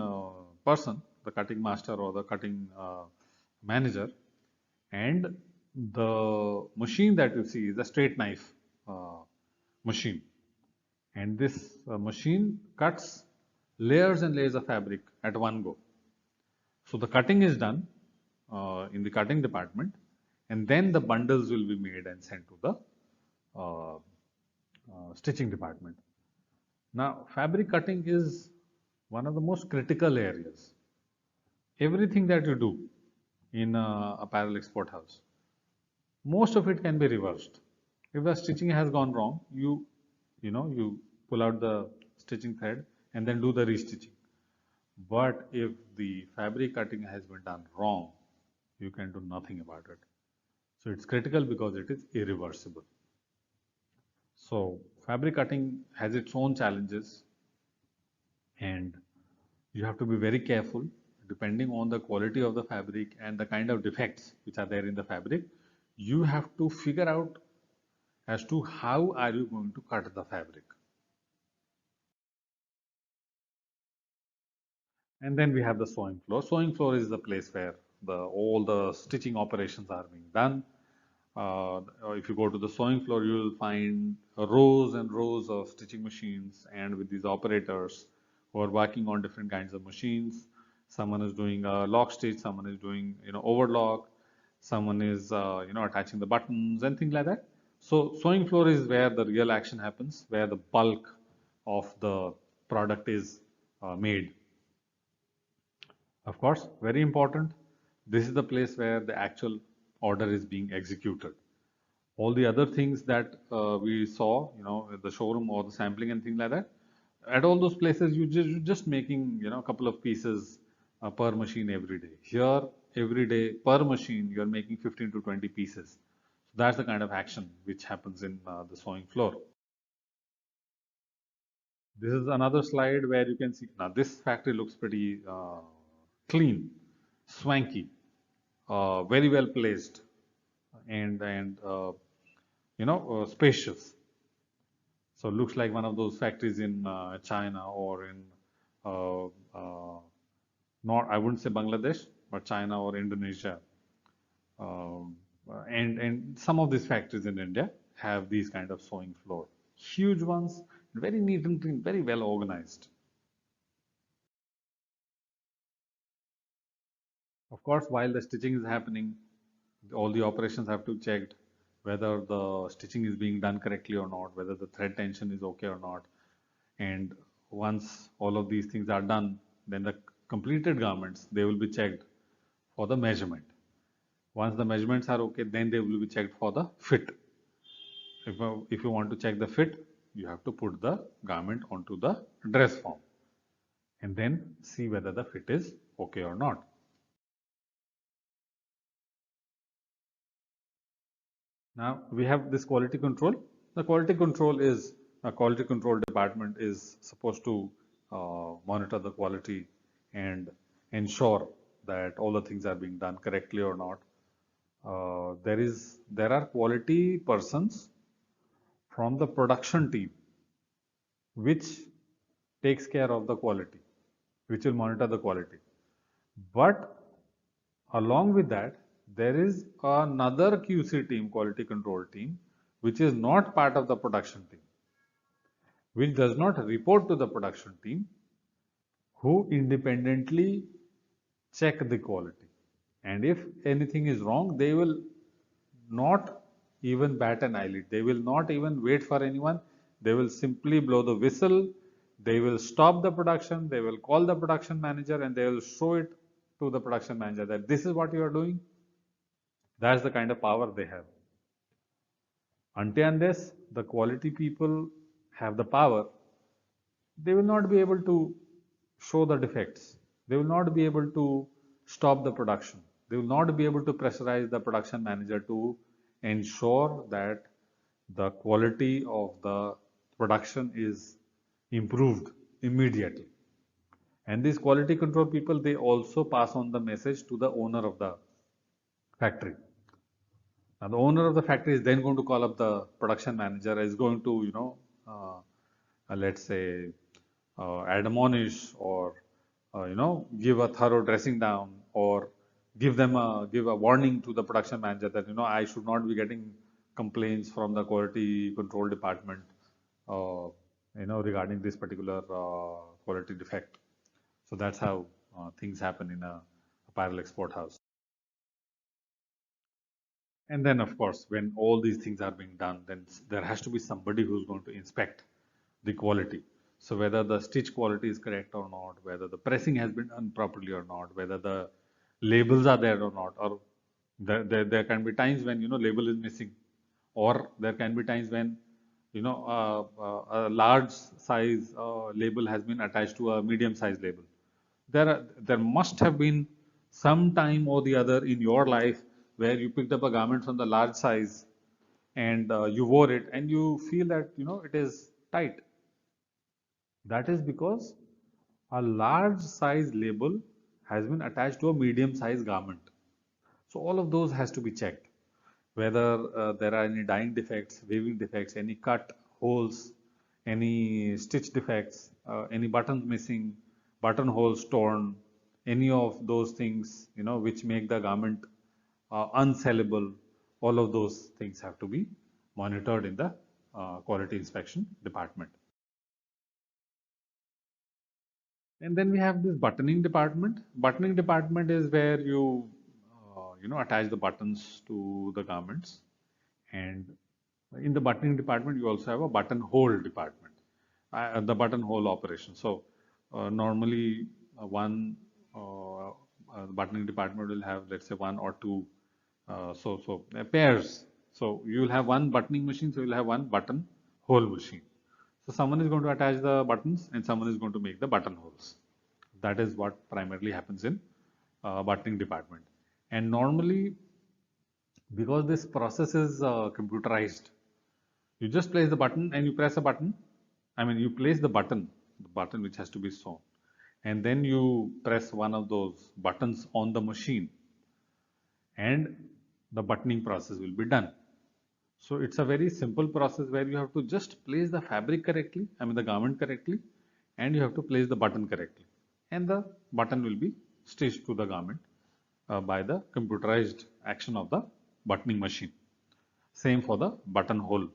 A: person, the cutting master or the cutting manager, and the machine that you see is a straight knife machine, and this machine cuts layers and layers of fabric at one go. So the cutting is done in the cutting department, and then the bundles will be made and sent to the stitching department. Now, fabric cutting is one of the most critical areas. Everything that you do in a apparel export house, most of it can be reversed. If the stitching has gone wrong, you pull out the stitching thread and then do the restitching. But if the fabric cutting has been done wrong, you can do nothing about it. So it's critical because it is irreversible. So fabric cutting has its own challenges, and you have to be very careful depending on the quality of the fabric and the kind of defects which are there in the fabric. You have to figure out as to how are you going to cut the fabric. And then we have the sewing floor. Sewing floor is the place where all the stitching operations are being done. If you go to the sewing floor, you will find rows and rows of stitching machines, and with these operators who are working on different kinds of machines. Someone is doing a lock stitch, someone is doing overlock, someone is attaching the buttons and things like that. So sewing floor is where the real action happens, where the bulk of the product is made. Of course, very important. This is the place where the actual order is being executed. All the other things that we saw, at the showroom or the sampling and things like that, at all those places, you're just making, a couple of pieces per machine every day. Here, every day per machine, you're making 15 to 20 pieces. So that's the kind of action which happens in the sewing floor. This is another slide where you can see now this factory looks pretty clean, swanky, very well placed, and spacious. So it looks like one of those factories in China or in uh, uh, not I wouldn't say Bangladesh, but China or Indonesia. And some of these factories in India have these kind of sewing floor, huge ones, very neat and clean, very well organized. Of course, while the stitching is happening, all the operations have to be checked whether the stitching is being done correctly or not, whether the thread tension is okay or not. And once all of these things are done, then the completed garments, they will be checked for the measurement. Once the measurements are okay, then they will be checked for the fit. If you want to check the fit, you have to put the garment onto the dress form and then see whether the fit is okay or not. Now we have this quality control. The quality control department is supposed to monitor the quality and ensure that all the things are being done correctly or not. There are quality persons from the production team which takes care of the quality, which will monitor the quality. But along with that, there is another QC team, quality control team, which is not part of the production team, which does not report to the production team, who independently check the quality. And if anything is wrong, they will not even bat an eyelid. They will not even wait for anyone. They will simply blow the whistle. They will stop the production. They will call the production manager and they will show it to the production manager that this is what you are doing. That's the kind of power they have. Until unless the quality people have the power, they will not be able to show the defects. They will not be able to stop the production. They will not be able to pressurize the production manager to ensure that the quality of the production is improved immediately. And these quality control people, they also pass on the message to the owner of the factory. Now, the owner of the factory is then going to call up the production manager, is going to, let's say, admonish or, give a thorough dressing down or give a warning to the production manager that, I should not be getting complaints from the quality control department, regarding this particular quality defect. So that's how things happen in a apparel export house. And then, of course, when all these things are being done, then there has to be somebody who's going to inspect the quality. So whether the stitch quality is correct or not, whether the pressing has been done properly or not, whether the labels are there or not, or there can be times when label is missing, or there can be times when a large size label has been attached to a medium size label. There must have been some time or the other in your life where you picked up a garment from the large size and you wore it and you feel that it is tight. That is because a large size label has been attached to a medium size garment. So all of those has to be checked. Whether there are any dyeing defects, weaving defects, any cut, holes, any stitch defects, any buttons missing, buttonholes torn, any of those things, which make the garment unsellable, all of those things have to be monitored in the quality inspection department. And then we have this buttoning department. Buttoning department is where you attach the buttons to the garments. And in the buttoning department, you also have a buttonhole department, the buttonhole operation. So normally one buttoning department will have, let's say, one or two pairs. So you will have one buttoning machine, so you'll have one button hole machine. So someone is going to attach the buttons and someone is going to make the buttonholes. That is what primarily happens in buttoning department. And normally, because this process is computerized, you just place the button and you press a button. I mean, you place the button which has to be sewn, and then you press one of those buttons on the machine, and the buttoning process will be done. So it's a very simple process where you have to just place the fabric correctly, I mean the garment correctly, and you have to place the button correctly. And the button will be stitched to the garment by the computerized action of the buttoning machine. Same for the buttonhole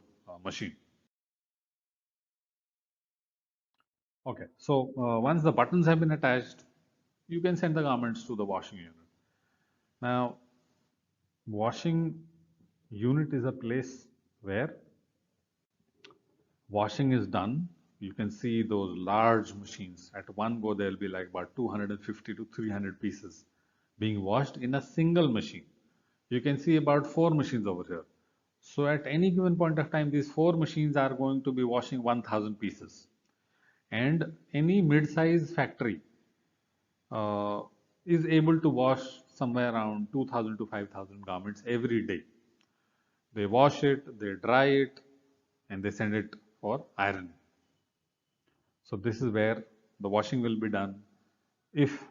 A: machine. Okay, so once the buttons have been attached, you can send the garments to the washing unit. Now, washing unit is a place where washing is done. You can see those large machines. At one go, there will be like about 250 to 300 pieces being washed in a single machine. You can see about 4 machines over here. So at any given point of time, these 4 machines are going to be washing 1000 pieces. And any mid-size factory uh, is able to wash somewhere around 2000 to 5000 garments every day. They wash it, they dry it, and they send it for ironing. So this is where the washing will be done. If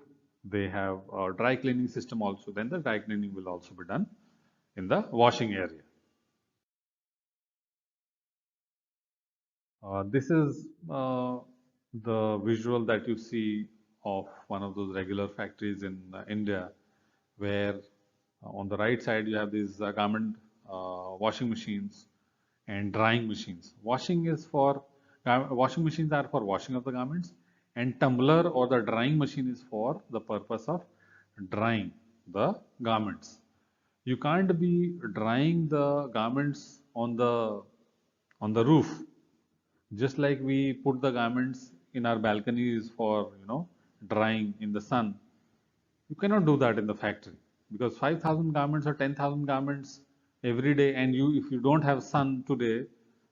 A: they have a dry cleaning system also, then the dry cleaning will also be done in the washing area. This is the visual that you see of one of those regular factories in India, where on the right side you have these garment washing machines and drying machines. Washing machines are for washing of the garments, and tumbler or the drying machine is for the purpose of drying the garments. You can't be drying the garments on the roof, just like we put the garments in our balconies for drying in the sun. You cannot do that in the factory, because 5,000 garments or 10,000 garments every day, and if you don't have sun today,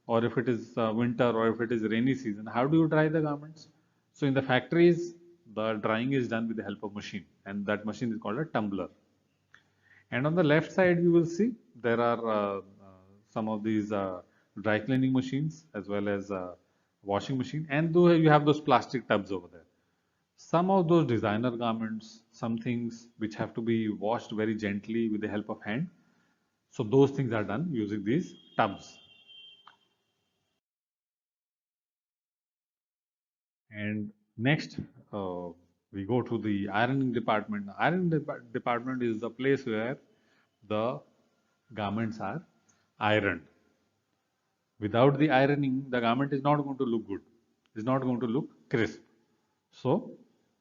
A: or if it is winter, or if it is rainy season, how do you dry the garments? So in the factories, the drying is done with the help of machine, and that machine is called a tumbler. And on the left side, you will see there are some of these dry cleaning machines as well as washing machine, and though you have those plastic tubs over there. Some of those designer garments, some things which have to be washed very gently with the help of hand. So those things are done using these tubs. And next, we go to the ironing department. Department is the place where the garments are ironed. Without the ironing, the garment is not going to look good. It's not going to look crisp. So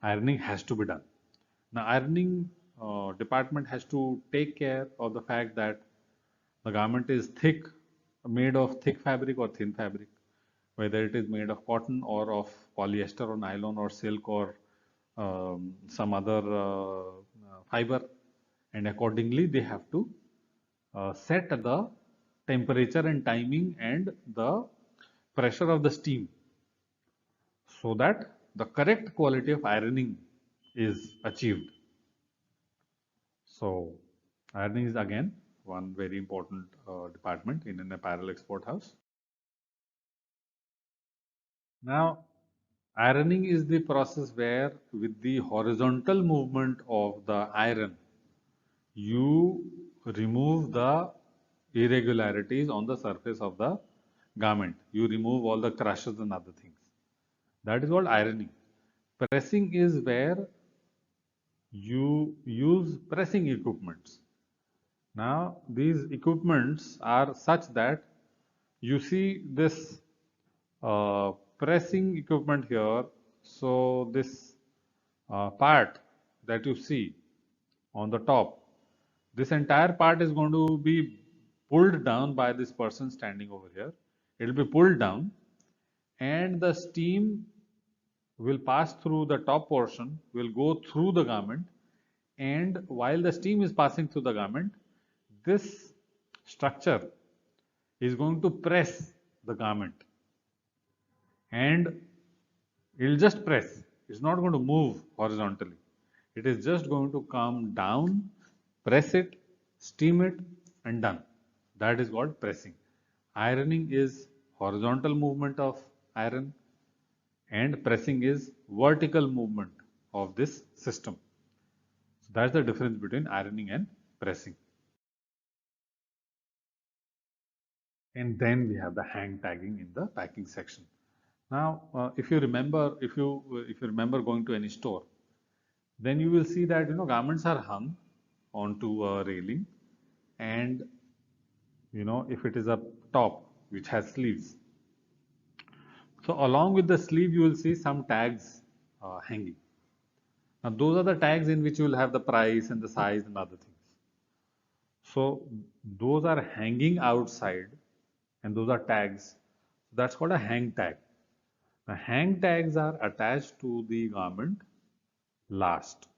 A: ironing has to be done. Now ironing department has to take care of the fact that the garment is made of thick fabric or thin fabric, whether it is made of cotton or of polyester or nylon or silk or some other fiber, and accordingly they have to set the temperature and timing and the pressure of the steam, so that the correct quality of ironing is achieved. So ironing is again one very important department in an apparel export house. Now, ironing is the process where, with the horizontal movement of the iron, you remove the irregularities on the surface of the garment. You remove all the crashes and other things. That is called ironing. Pressing is where you use pressing equipments. Now, these equipments are such that you see this pressing equipment here. So, this part that you see on the top, this entire part is going to be pulled down by this person standing over here. It will be pulled down, and the steam will pass through the top portion, will go through the garment, and while the steam is passing through the garment, this structure is going to press the garment, and it will just press. It's not going to move horizontally. It is just going to come down, press it, steam it, and done. That is called pressing. Ironing is horizontal movement of iron, and pressing is vertical movement of this system. So that's the difference between ironing and pressing. And then we have the hang tagging in the packing section. Now, if you remember going to any store, then you will see that garments are hung onto a railing, and if it is a top which has sleeves, so along with the sleeve you will see some tags hanging. Now those are the tags in which you will have the price and the size and other things. So those are hanging outside, and those are tags. That's called a hang tag. Now hang tags are attached to the garment last,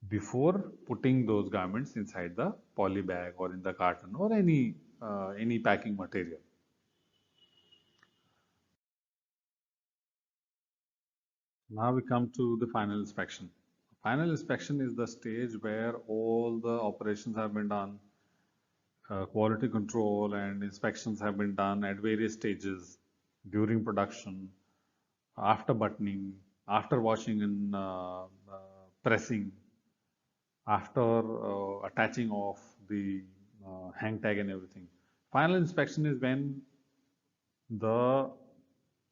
A: before putting those garments inside the poly bag or in the carton or any packing material. Now we come to the final inspection. Final inspection is the stage where all the operations have been done. quality control and inspections have been done at various stages during production, after buttoning, after washing and pressing, after attaching off the hang tag and everything. Final inspection is the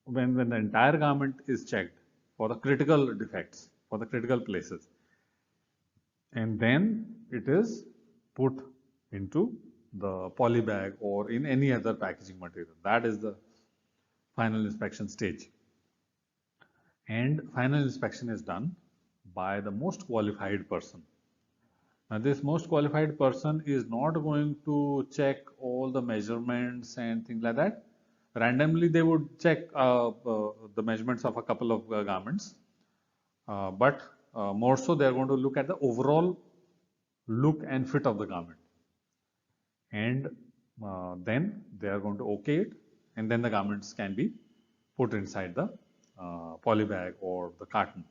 A: when the entire garment is checked for the critical defects, for the critical places, and then it is put into the poly bag or in any other packaging material. That is the final inspection stage. And final inspection is done by the most qualified person. Now, this most qualified person is not going to check all the measurements and things like that. Randomly, they would check the measurements of a couple of garments, but more so, they are going to look at the overall look and fit of the garment, and then they are going to okay it, and then the garments can be put inside the poly bag or the carton.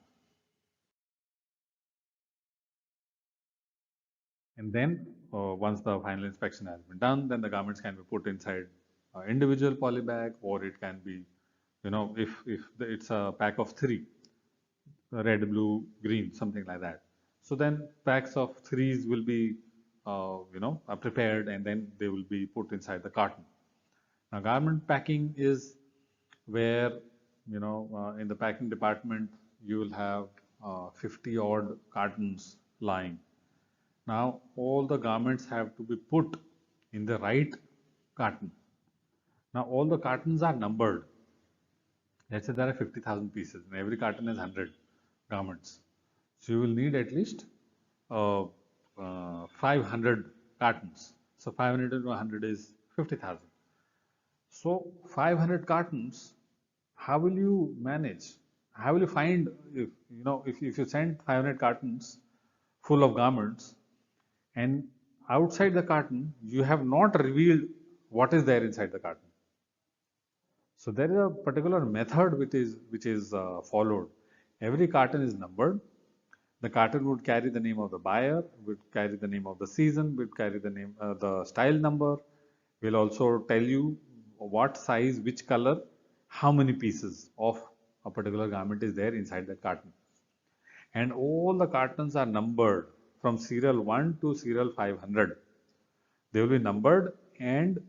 A: And then once the final inspection has been done, then the garments can be put inside individual poly bag, or it can be, if it's a pack of three, red, blue, green, something like that. So then packs of threes will be, prepared, and then they will be put inside the carton. Now, garment packing is where, in the packing department, you will have 50 odd cartons lying. Now, all the garments have to be put in the right carton. Now, all the cartons are numbered. Let's say there are 50,000 pieces, and every carton is 100 garments. So, you will need at least 500 cartons. So, 500 into 100 is 50,000. So, 500 cartons, how will you manage? How will you find if you send 500 cartons full of garments, and outside the carton you have not revealed what is there inside the carton? So there is a particular method which is followed. Every carton is numbered. The carton would carry the name of the buyer, would carry the name of the season, would carry the name, the style number. Will also tell you what size, which color, how many pieces of a particular garment is there inside that carton. And all the cartons are numbered from serial 1 to serial 500. They will be numbered, and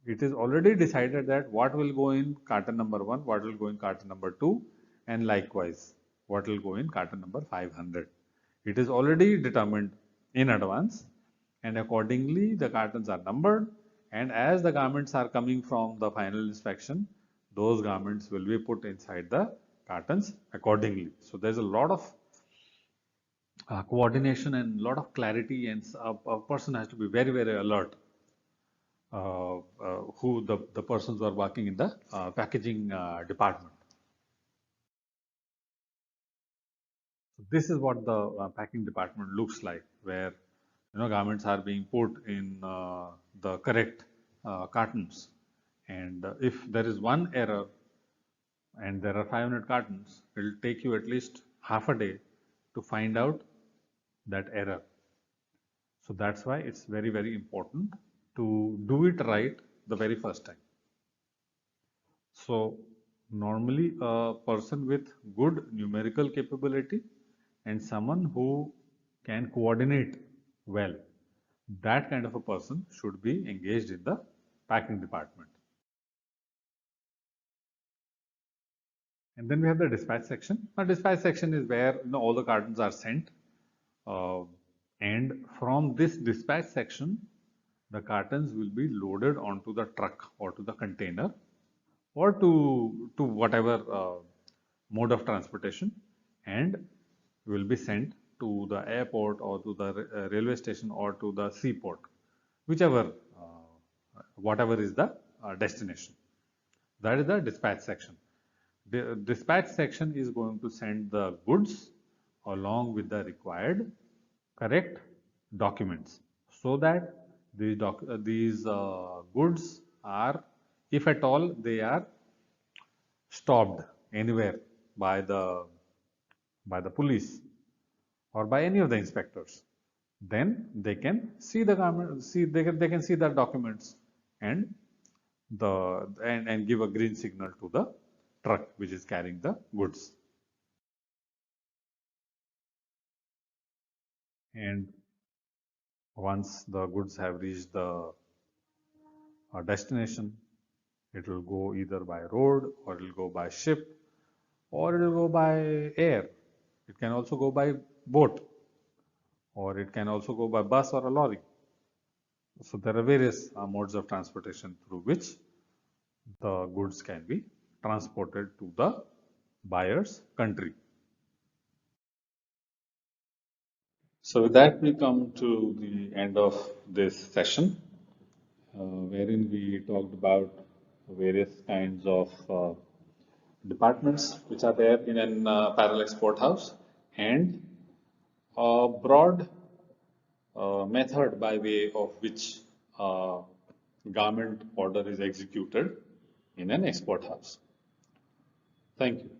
A: it is already decided that what will go in carton number 1, what will go in carton number 2, and likewise what will go in carton number 500. It is already determined in advance, and accordingly the cartons are numbered, and as the garments are coming from the final inspection, those garments will be put inside the cartons accordingly. So there's a lot of coordination and a lot of clarity, and a person has to be very, very alert, who the persons who are working in the packaging department. So this is what the packing department looks like, where garments are being put in the correct cartons, and if there is one error and there are 500 cartons, it will take you at least half a day to find out that error. So that's why it's very, very important to do it right the very first time. So normally a person with good numerical capability and someone who can coordinate well, that kind of a person should be engaged in the packing department. And then we have the dispatch section. Now, dispatch section is where all the cartons are sent, uh, and from this dispatch section, the cartons will be loaded onto the truck or to the container, or to whatever mode of transportation, and will be sent to the airport or to the railway station or to the seaport, whichever whatever is the destination. That is the dispatch section. The dispatch section is going to send the goods along with the required correct documents, so that these goods are, if at all they are stopped anywhere by the police or by any of the inspectors, then they can see the garment, they can see the documents and and give a green signal to the truck which is carrying the goods. And once the goods have reached the destination, it will go either by road, or it will go by ship, or it will go by air. It can also go by boat, or it can also go by bus or a lorry. So there are various modes of transportation through which the goods can be transported to the buyer's country. So with that, we come to the end of this session, wherein we talked about various kinds of departments which are there in an parallel export house, and a broad method by way of which garment order is executed in an export house. Thank you.